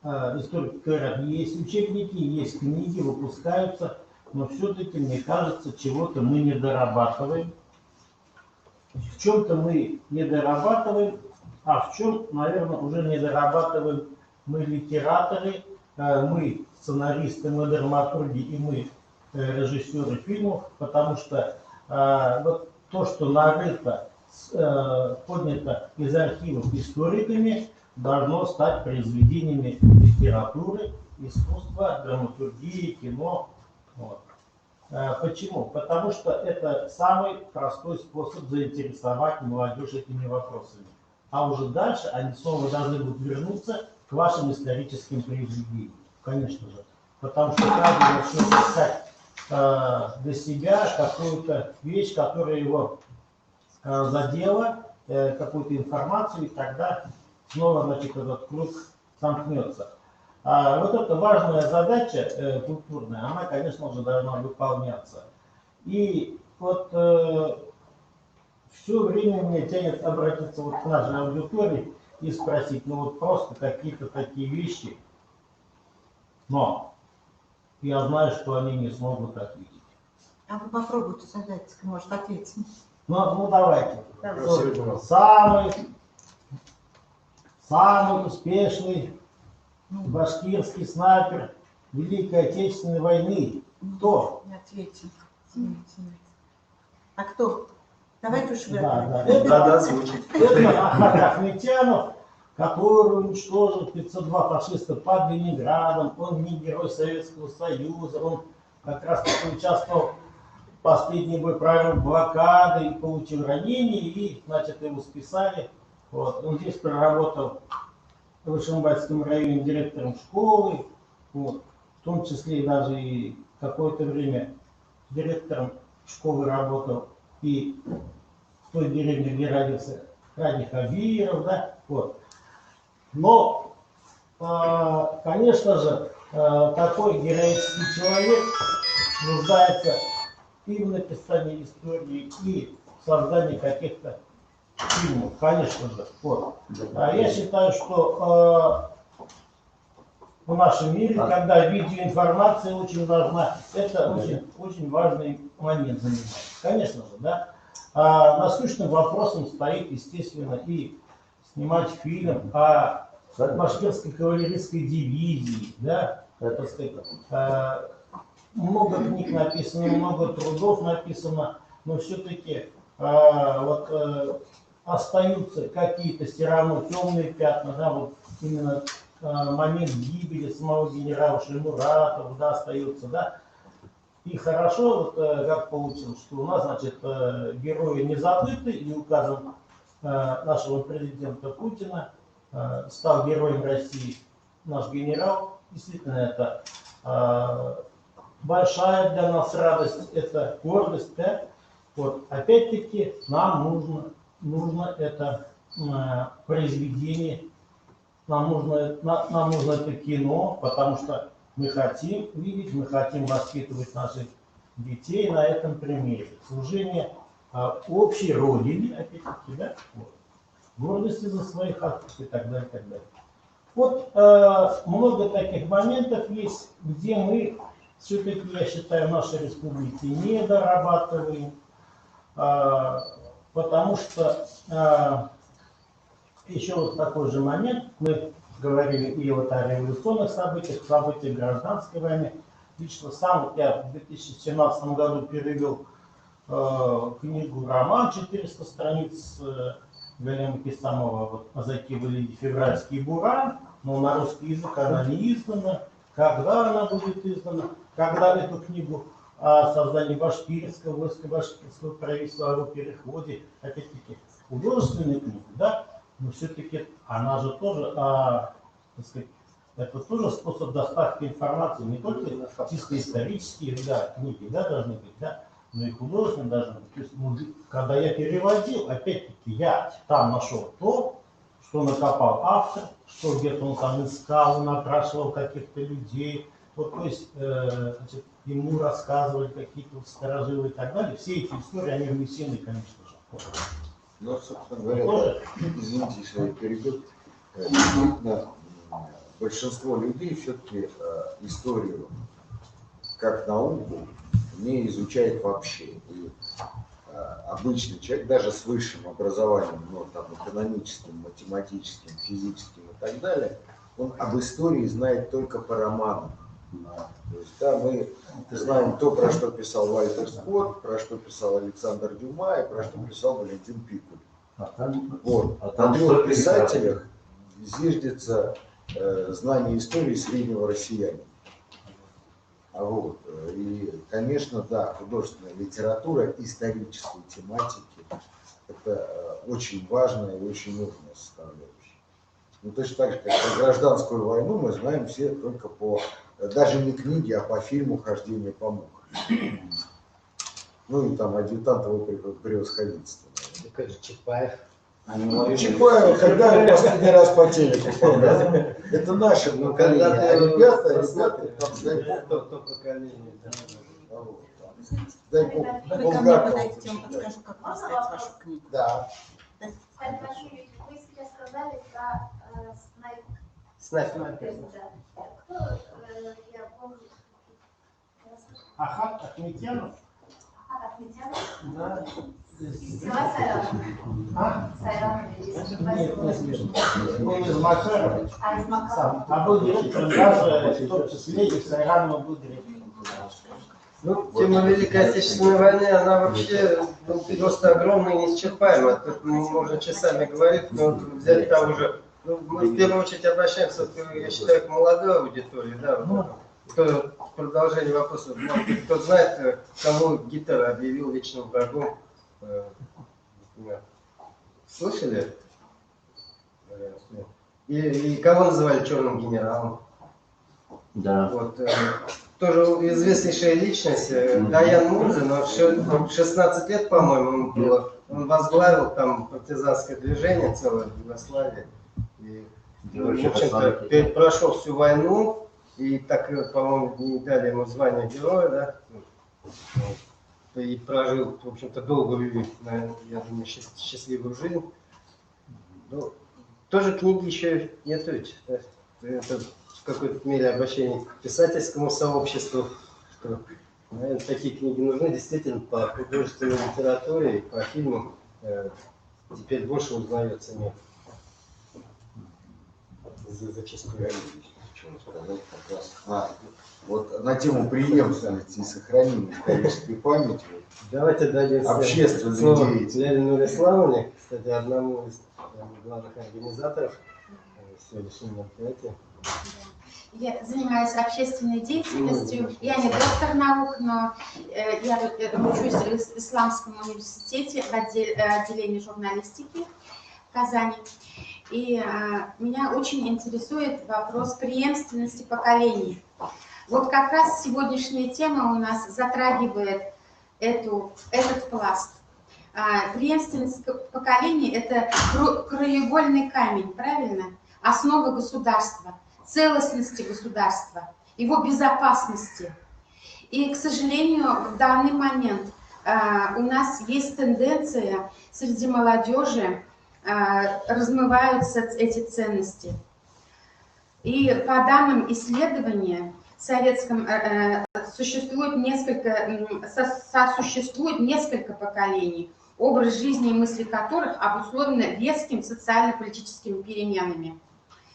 историки говорят, есть учебники, есть книги, выпускаются, но все-таки, мне кажется, чего-то мы не дорабатываем. В чем-то мы не дорабатываем, а в чем, наверное, уже не дорабатываем мы литераторы, мы сценаристы, мы драматурги и мы режиссеры фильмов, потому что вот то, что нарыто, поднято из архивов историками, должно стать произведениями литературы, искусства, драматургии, кино. Вот. Почему? Потому что это самый простой способ заинтересовать молодежь этими вопросами. А уже дальше они снова должны будут вернуться к вашим историческим произведениям. Конечно же. Потому что каждый начнет искать для себя какую-то вещь, которая его задела, какую-то информацию, и тогда снова, значит, этот круг замкнется. Вот эта важная задача культурная, она, конечно же, должна выполняться. И вот все время мне тянет обратиться вот к нашей аудитории и спросить, ну вот просто какие-то такие вещи, но я знаю, что они не смогут ответить. А вы попробуйте задать, может, ответить. Ну давайте. Самый успешный башкирский снайпер Великой Отечественной войны. Кто? Не ответим. А кто? Давайте уж Это Ахмад Ахметьянов, который уничтожил 502 фашиста под Ленинградом. Он не герой Советского Союза, он как раз таки участвовал в последней бой прорыв блокады и получил ранение, и, значит, его списали. Вот. Он здесь проработал в Ишимбайском районе директором школы, вот. В том числе даже и какое-то время директором школы работал и в той деревне, где родился Ради Хавиров, да, вот. Но, конечно же, такой героический человек нуждается и в написании истории, и в создании каких-то фильмов, конечно же. Вот. Я считаю, что в нашем мире, когда видеоинформация очень важна, это очень важный момент занимает. Конечно же, да. Насущным вопросом стоит, естественно, и снимать фильм о башкирской кавалерийской дивизии, да, так сказать. Много книг написано, много трудов написано, но все-таки остаются какие-то все равно темные пятна, да, вот именно момент гибели самого генерала Шаймуратова, да, остается, да. И хорошо, вот как получилось, что у нас, значит, герои не забыты, и указом нашего президента Путина стал героем России наш генерал. Действительно, это большая для нас радость, это гордость, да. Вот, опять-таки, нам нужно это произведение, нам нужно это кино, потому что мы хотим видеть, мы хотим воспитывать наших детей на этом примере. Служение общей родине, опять-таки, да, вот. Гордости за своих отцов и так далее, и так далее. Вот много таких моментов есть, где мы все-таки, я считаю, в нашей республике не дорабатываем, потому что еще вот такой же момент, мы говорили и вот о революционных событиях, событиях гражданской войны. Лично сам я в 2017 году перевел книгу «Роман», 400 страниц Галина Кисамова, вот, «Казаки вылили февральский буран», но на русский язык она не издана. Когда она будет издана? Когда эту книгу о создании башкирского войска, башкирского правительства, о переходе, опять-таки, художественная книга, да? Но все-таки она же тоже, так сказать, это тоже способ доставки информации, не только чисто исторические, да, книги, да, должны быть, да, но и художественные должны быть. То есть, когда я переводил, опять-таки, я там нашел то, что накопал автор, что где-то он там искал, напрашивал каких-то людей, вот, то есть, значит, ему рассказывали какие-то вот старожилы и так далее. Все эти истории, они внесены, конечно же. Вот. Ну, собственно говоря, извините, если я перейду, действительно, большинство людей все-таки историю как науку не изучает вообще. И обычный человек, даже с высшим образованием, ну, там, экономическим, математическим, физическим и так далее, он об истории знает только по романам. То есть, да, мы знаем то, про что писал Вальтер Скотт, про что писал Александр Дюма и про что писал Валентин Пикуль. Вот. На трех писателях зиждется знание истории среднего россиянина. Вот. И, конечно, да, художественная литература исторической тематики – это очень важная и очень нужная составляющая. Ну, точно так же, как про гражданскую войну мы знаем все только по, даже не книге, а по фильму «Хождение по мукам». Ну и там адъютант его превосходительства. И как же Чапаев? Чапаев, когда я последний раз по телеку показывал? Это наши поколение. А ребята, там стоят то поколение. дай Вы ко мне подойдите, я вам подскажу, как достать вашу книгу. Да. Александр Васильевич, вы сейчас сказали про Снайпер. я помню. Ахат Ахметьянов? Ахат Ахметьянов? Да. Севай Сайран. А? Сайран. Нет, он из Макарова. А из Макарова? А был директором даже, в том числе и Сайранова был директором. Ну, тема Великой Отечественной войны, она вообще просто огромная и неисчерпаемая. Тут можно часами говорить, но взять там уже... Ну, мы в первую очередь обращаемся, я считаю, к молодой аудитории, да, вот, кто, продолжение вопроса. Кто знает, кого Гитлер объявил вечным врагом? Слышали? И кого называли черным генералом? Да. Вот, тоже известнейшая личность, Даян Мурзе, но в 16 лет, по-моему, было. Он возглавил там партизанское движение целое в Югославии. И, в общем-то, прошел всю войну, и так, по-моему, не дали ему звание героя, да. и прожил, в общем-то, долгую, я думаю, счастливую жизнь. Но тоже книги еще нету ведь. Это в какой-то мере обращение к писательскому сообществу, что, наверное, такие книги нужны действительно по художественной литературе, по фильмам. Теперь больше узнается мир. Зачастую. Как раз. Вот на тему преемственности и сохранения исторической памяти. Давайте дадим слово Леониду Нуриславовне, кстати, одному из главных организаторов сегодняшнего мероприятия. Я занимаюсь общественной деятельностью. Я не доктор наук, но я учусь в Исламском университете в отделении журналистики в Казани. И меня очень интересует вопрос преемственности поколений. Вот как раз сегодняшняя тема у нас затрагивает этот пласт. Преемственность поколений – это краеугольный камень, правильно? Основа государства, целостности государства, его безопасности. И, к сожалению, в данный момент у нас есть тенденция среди молодежи, размываются эти ценности. И по данным исследования, существует несколько поколений, образ жизни и мысли которых обусловлены резкими социально-политическими переменами.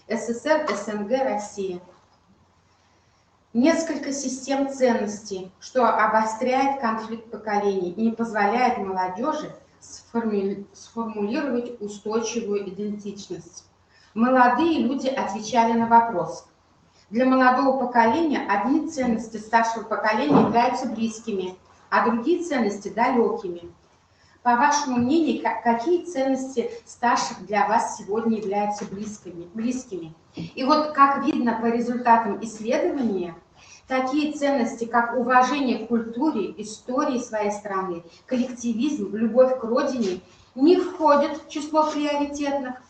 СССР, СНГ, Россия. Несколько систем ценностей, что обостряет конфликт поколений и не позволяет молодежи сформулировать устойчивую идентичность. Молодые люди отвечали на вопрос. Для молодого поколения одни ценности старшего поколения являются близкими, а другие ценности далекими. По вашему мнению, какие ценности старших для вас сегодня являются близкими? И вот как видно по результатам исследования, такие ценности, как уважение к культуре, истории своей страны, коллективизм, любовь к родине, не входят в число приоритетных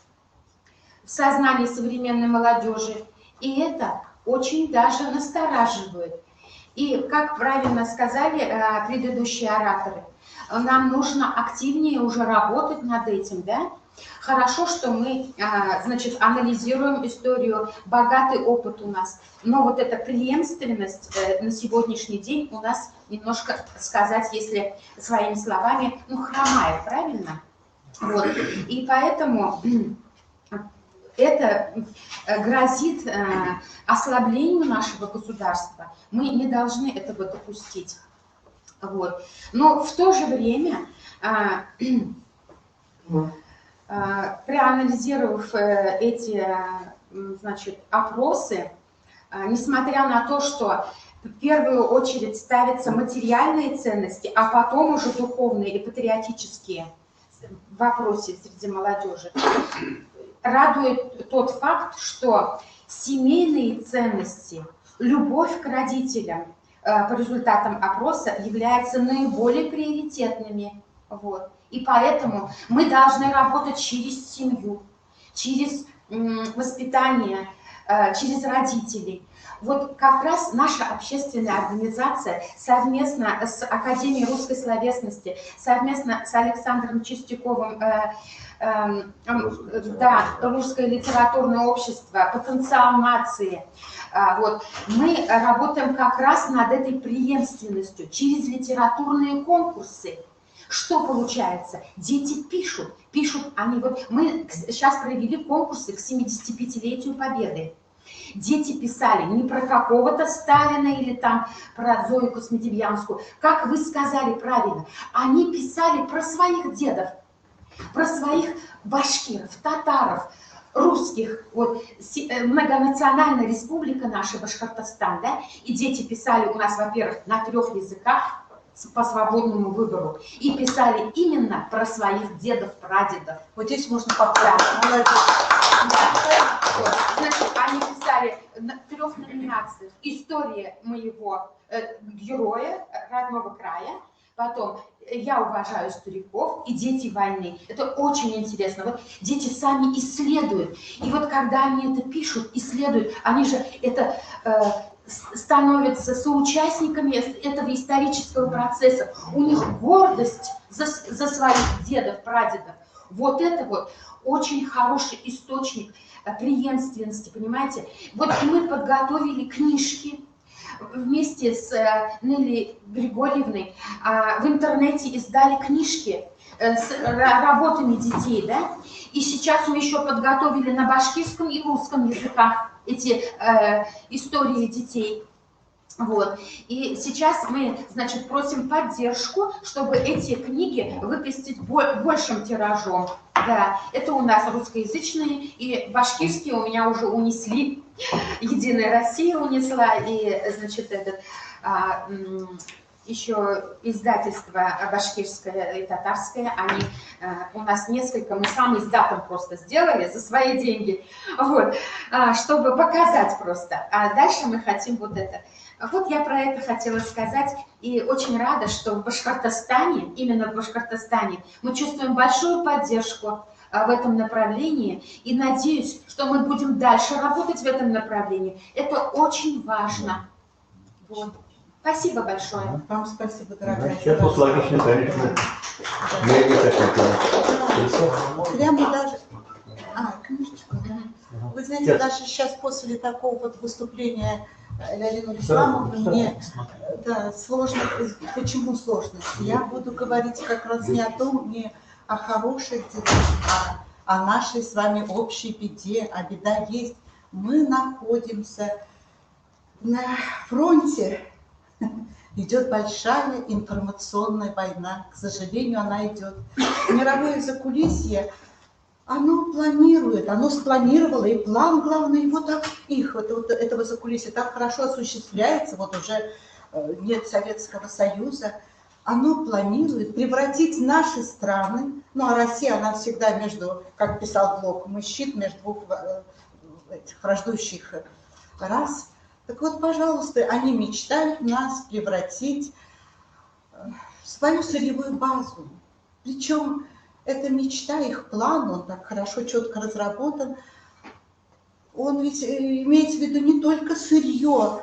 в сознании современной молодежи. И это очень даже настораживает. И, как правильно сказали предыдущие ораторы, нам нужно активнее уже работать над этим, да? Хорошо, что мы, значит, анализируем историю, богатый опыт у нас, но вот эта преемственность на сегодняшний день у нас немножко, сказать, если своими словами, хромает, правильно? Вот. И поэтому это грозит ослаблению нашего государства. Мы не должны этого допустить. Вот. Но в то же время, проанализировав эти, значит, опросы, несмотря на то, что в первую очередь ставятся материальные ценности, а потом уже духовные и патриотические в вопросе среди молодежи, радует тот факт, что семейные ценности, любовь к родителям по результатам опроса являются наиболее приоритетными. Вот. И поэтому мы должны работать через семью, через воспитание, через родителей. Вот как раз наша общественная организация совместно с Академией русской словесности, совместно с Александром Чистяковым, да, Русское литературное общество, потенциал нации. Вот. Мы работаем как раз над этой преемственностью через литературные конкурсы. Что получается? Дети пишут, они вот, мы сейчас провели конкурсы к 75-летию Победы. Дети писали не про какого-то Сталина или там про Зою Космодемьянскую, как вы сказали правильно, они писали про своих дедов, про своих башкиров, татаров, русских. Вот многонациональная республика наша, Башкортостан, да, и дети писали у нас, во-первых, на 3 языках, по свободному выбору. И писали именно про своих дедов, прадедов. Вот здесь можно поправить. Да. Вот. Значит, они писали на 3 номинациях. История моего героя, родного края. Потом я уважаю стариков и дети войны. Это очень интересно. Вот дети сами исследуют. И вот когда они это пишут, исследуют, они же это становятся соучастниками этого исторического процесса. У них гордость за своих дедов, прадедов. Вот это вот очень хороший источник преемственности, понимаете? Вот мы подготовили книжки вместе с Нелли Григорьевной, в интернете издали книжки с работами детей, да? И сейчас мы еще подготовили на башкирском и русском языках эти истории детей. Вот. И сейчас мы, значит, просим поддержку, чтобы эти книги выпустить большим тиражом. Да, это у нас русскоязычные, и башкирские у меня уже унесли. Единая Россия унесла, и, значит, этот... еще издательство башкирское и татарское, они у нас несколько, мы сам издатом просто сделали за свои деньги, вот, чтобы показать просто. А дальше мы хотим вот это. Вот я про это хотела сказать, и очень рада, что в Башкортостане, именно в Башкортостане, мы чувствуем большую поддержку в этом направлении, и надеюсь, что мы будем дальше работать в этом направлении. Это очень важно. Вот. Спасибо большое. Вам спасибо, дорогая. Сейчас вот логично, конечно. Прямо даже... книжечку, да. Вы знаете, даже сейчас после такого вот выступления Галины Исламовны мне сложно. Почему сложность? Я буду говорить как раз не о том, не о хороших делах, а о нашей с вами общей беде. А беда есть. Мы находимся на фронте. Идет большая информационная война. К сожалению, она идет. Мировое закулисье, оно планирует, оно спланировало, и план главный, вот этого закулисья так хорошо осуществляется, вот уже нет Советского Союза. Оно планирует превратить наши страны, ну а Россия, она всегда между, как писал Блок, мы щит между двух этих враждующих рас. Так вот, пожалуйста, они мечтают нас превратить в свою сырьевую базу. Причем эта мечта, их план, он так хорошо, четко разработан. Он ведь имеет в виду не только сырье,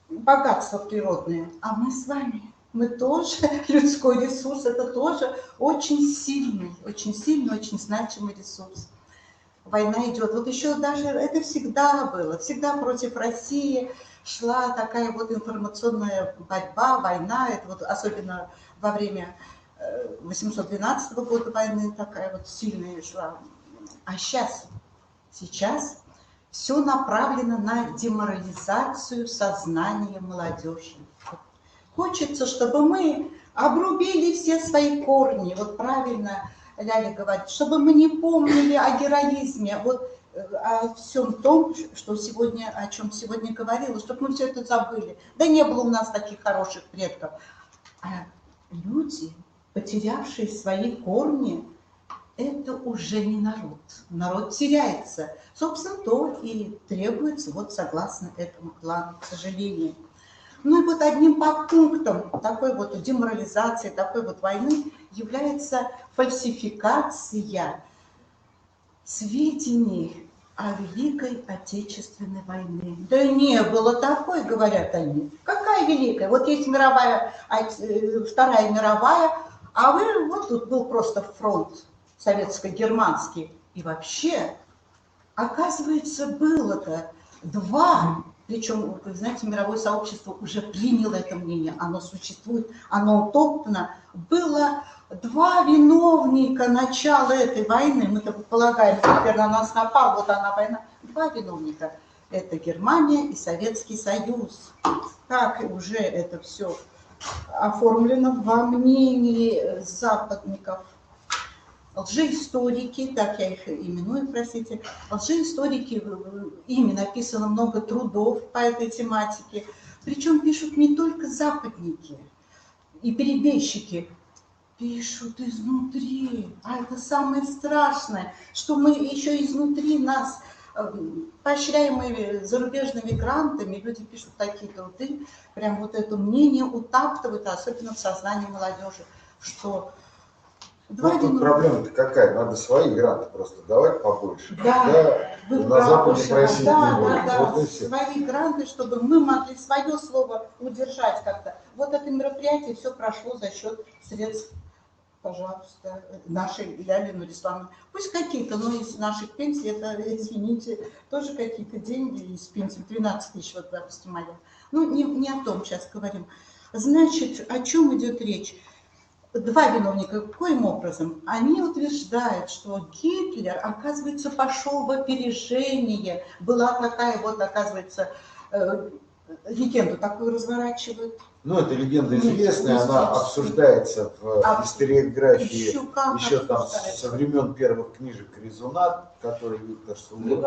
богатство природное, а мы с вами. Мы тоже, людской ресурс, это тоже очень сильный, очень значимый ресурс. Война идет. Вот еще даже это всегда было. Всегда против России шла такая вот информационная борьба, война. Это вот особенно во время 812 года войны такая вот сильная шла. А сейчас все направлено на деморализацию сознания молодежи. Хочется, чтобы мы обрубили все свои корни. Вот правильно Ляля говорит, чтобы мы не помнили о героизме, вот о всем том, что сегодня, о чем сегодня говорила, чтобы мы все это забыли. Да не было у нас таких хороших предков. А люди, потерявшие свои корни, это уже не народ. Народ теряется. Собственно, то и требуется вот согласно этому плану, к сожалению. Ну и вот одним подпунктом такой вот деморализации, такой вот войны является фальсификация сведений о Великой Отечественной войне. Да не было такой, говорят они. Какая великая? Вот есть мировая, Вторая мировая, а вы, вот тут был просто фронт советско-германский. И вообще, оказывается, было-то два. Причем, вы знаете, мировое сообщество уже приняло это мнение, оно существует, оно утоптано. Было два виновника начала этой войны, мы так полагаем, теперь на нас напал, вот она война. Два виновника, это Германия и Советский Союз. Как уже это все оформлено во мнении западников. Лжеисторики, так я их именую, простите, лжеисторики, ими написано много трудов по этой тематике, причем пишут не только западники и перебежчики, пишут изнутри, а это самое страшное, что мы еще изнутри нас, поощряемые зарубежными грантами, люди пишут такие труды, прям вот это мнение утаптывают, особенно в сознании молодежи, что Два тут виновника. проблема-то какая? Надо свои гранты просто давать побольше. Да, вы на правы, Западе Шимон. просить не Да, будут. да, Вот да, и все. свои гранты, чтобы мы могли свое слово удержать как-то. Вот это мероприятие все прошло за счет средств, пожалуйста, нашей Ляли Нурисламовны. Пусть какие-то, но из наших пенсий, это, извините, тоже какие-то деньги из пенсии, 12 тысяч, вот, допустим, моя. Ну, не о том сейчас говорим. Значит, о чем идет речь? Два виновника, каким образом? Они утверждают, что Гитлер, оказывается, пошел в опережение. Была такая вот, оказывается, легенду такую разворачивают. Ну, эта легенда Нет, известная, она известная. обсуждается в историографии Еще еще там обсуждается. со времен первых книжек Резунат, который Виктор Сулук.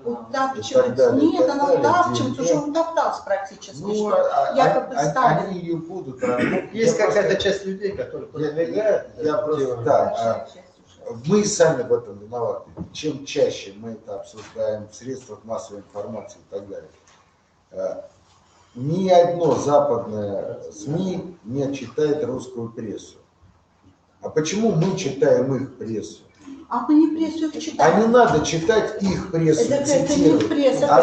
Утапчивать. Нет, она утапчивается, уже утопталась практически. Ну, что якобы стали. они ее будут. Есть какая-то часть людей, которые продвигают. Я просто, да, мы сами в этом виноваты. Чем чаще мы это обсуждаем в средствах массовой информации и так далее. Ни одно западное СМИ не читает русскую прессу. А почему мы читаем их прессу? А мы не прессу их читаем. А не надо читать их прессу, Это не пресса, это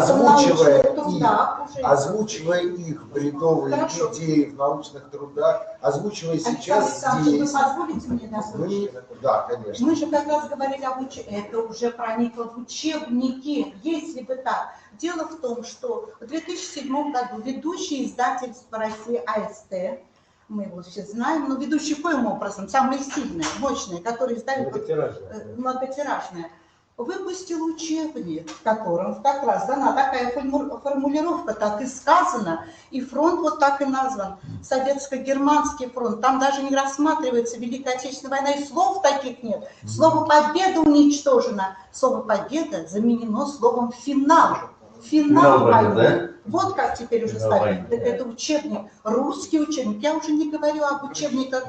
озвучивая их бредовые Хорошо. идеи в научных трудах, озвучивая сейчас Александр, здесь. вы позволите мне дослушать? Да, конечно. Мы же как раз говорили об учебнике. Это уже проникло в учебники, если бы так. Дело в том, что в 2007 году ведущий издательство России АСТ, мы его все знаем, но ведущий коим образом, самые сильные, мощные, которые издают многотиражные, выпустил учебник, в котором как раз дана такая формулировка, так и сказано, и фронт вот так и назван, Советско-Германский фронт, там даже не рассматривается Великая Отечественная война, и слов таких нет. Слово «победа» уничтожено, слово «победа» заменено словом «финал». Финал войны. Да? Вот как теперь уже ставят. Это учебник, русский учебник. Я уже не говорю об учебниках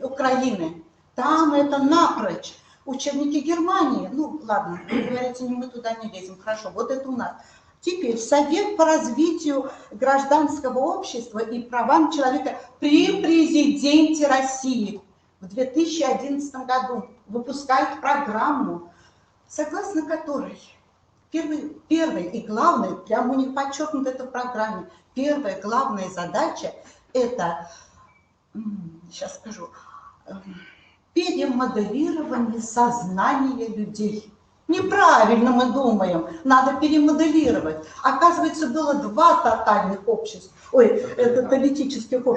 Украины. Там это напрочь. Учебники Германии. Ну, ладно, вы говорите, мы туда не лезем. Хорошо, вот это у нас. Теперь Совет по развитию гражданского общества и правам человека при президенте России в 2011 году выпускает программу, согласно которой первая и главная, прямо у них подчеркнуто это в программе, первая главная задача это, сейчас скажу, перемоделирование сознания людей. Неправильно мы думаем, надо перемоделировать. Оказывается, было два тотальных общества, тоталитических общества.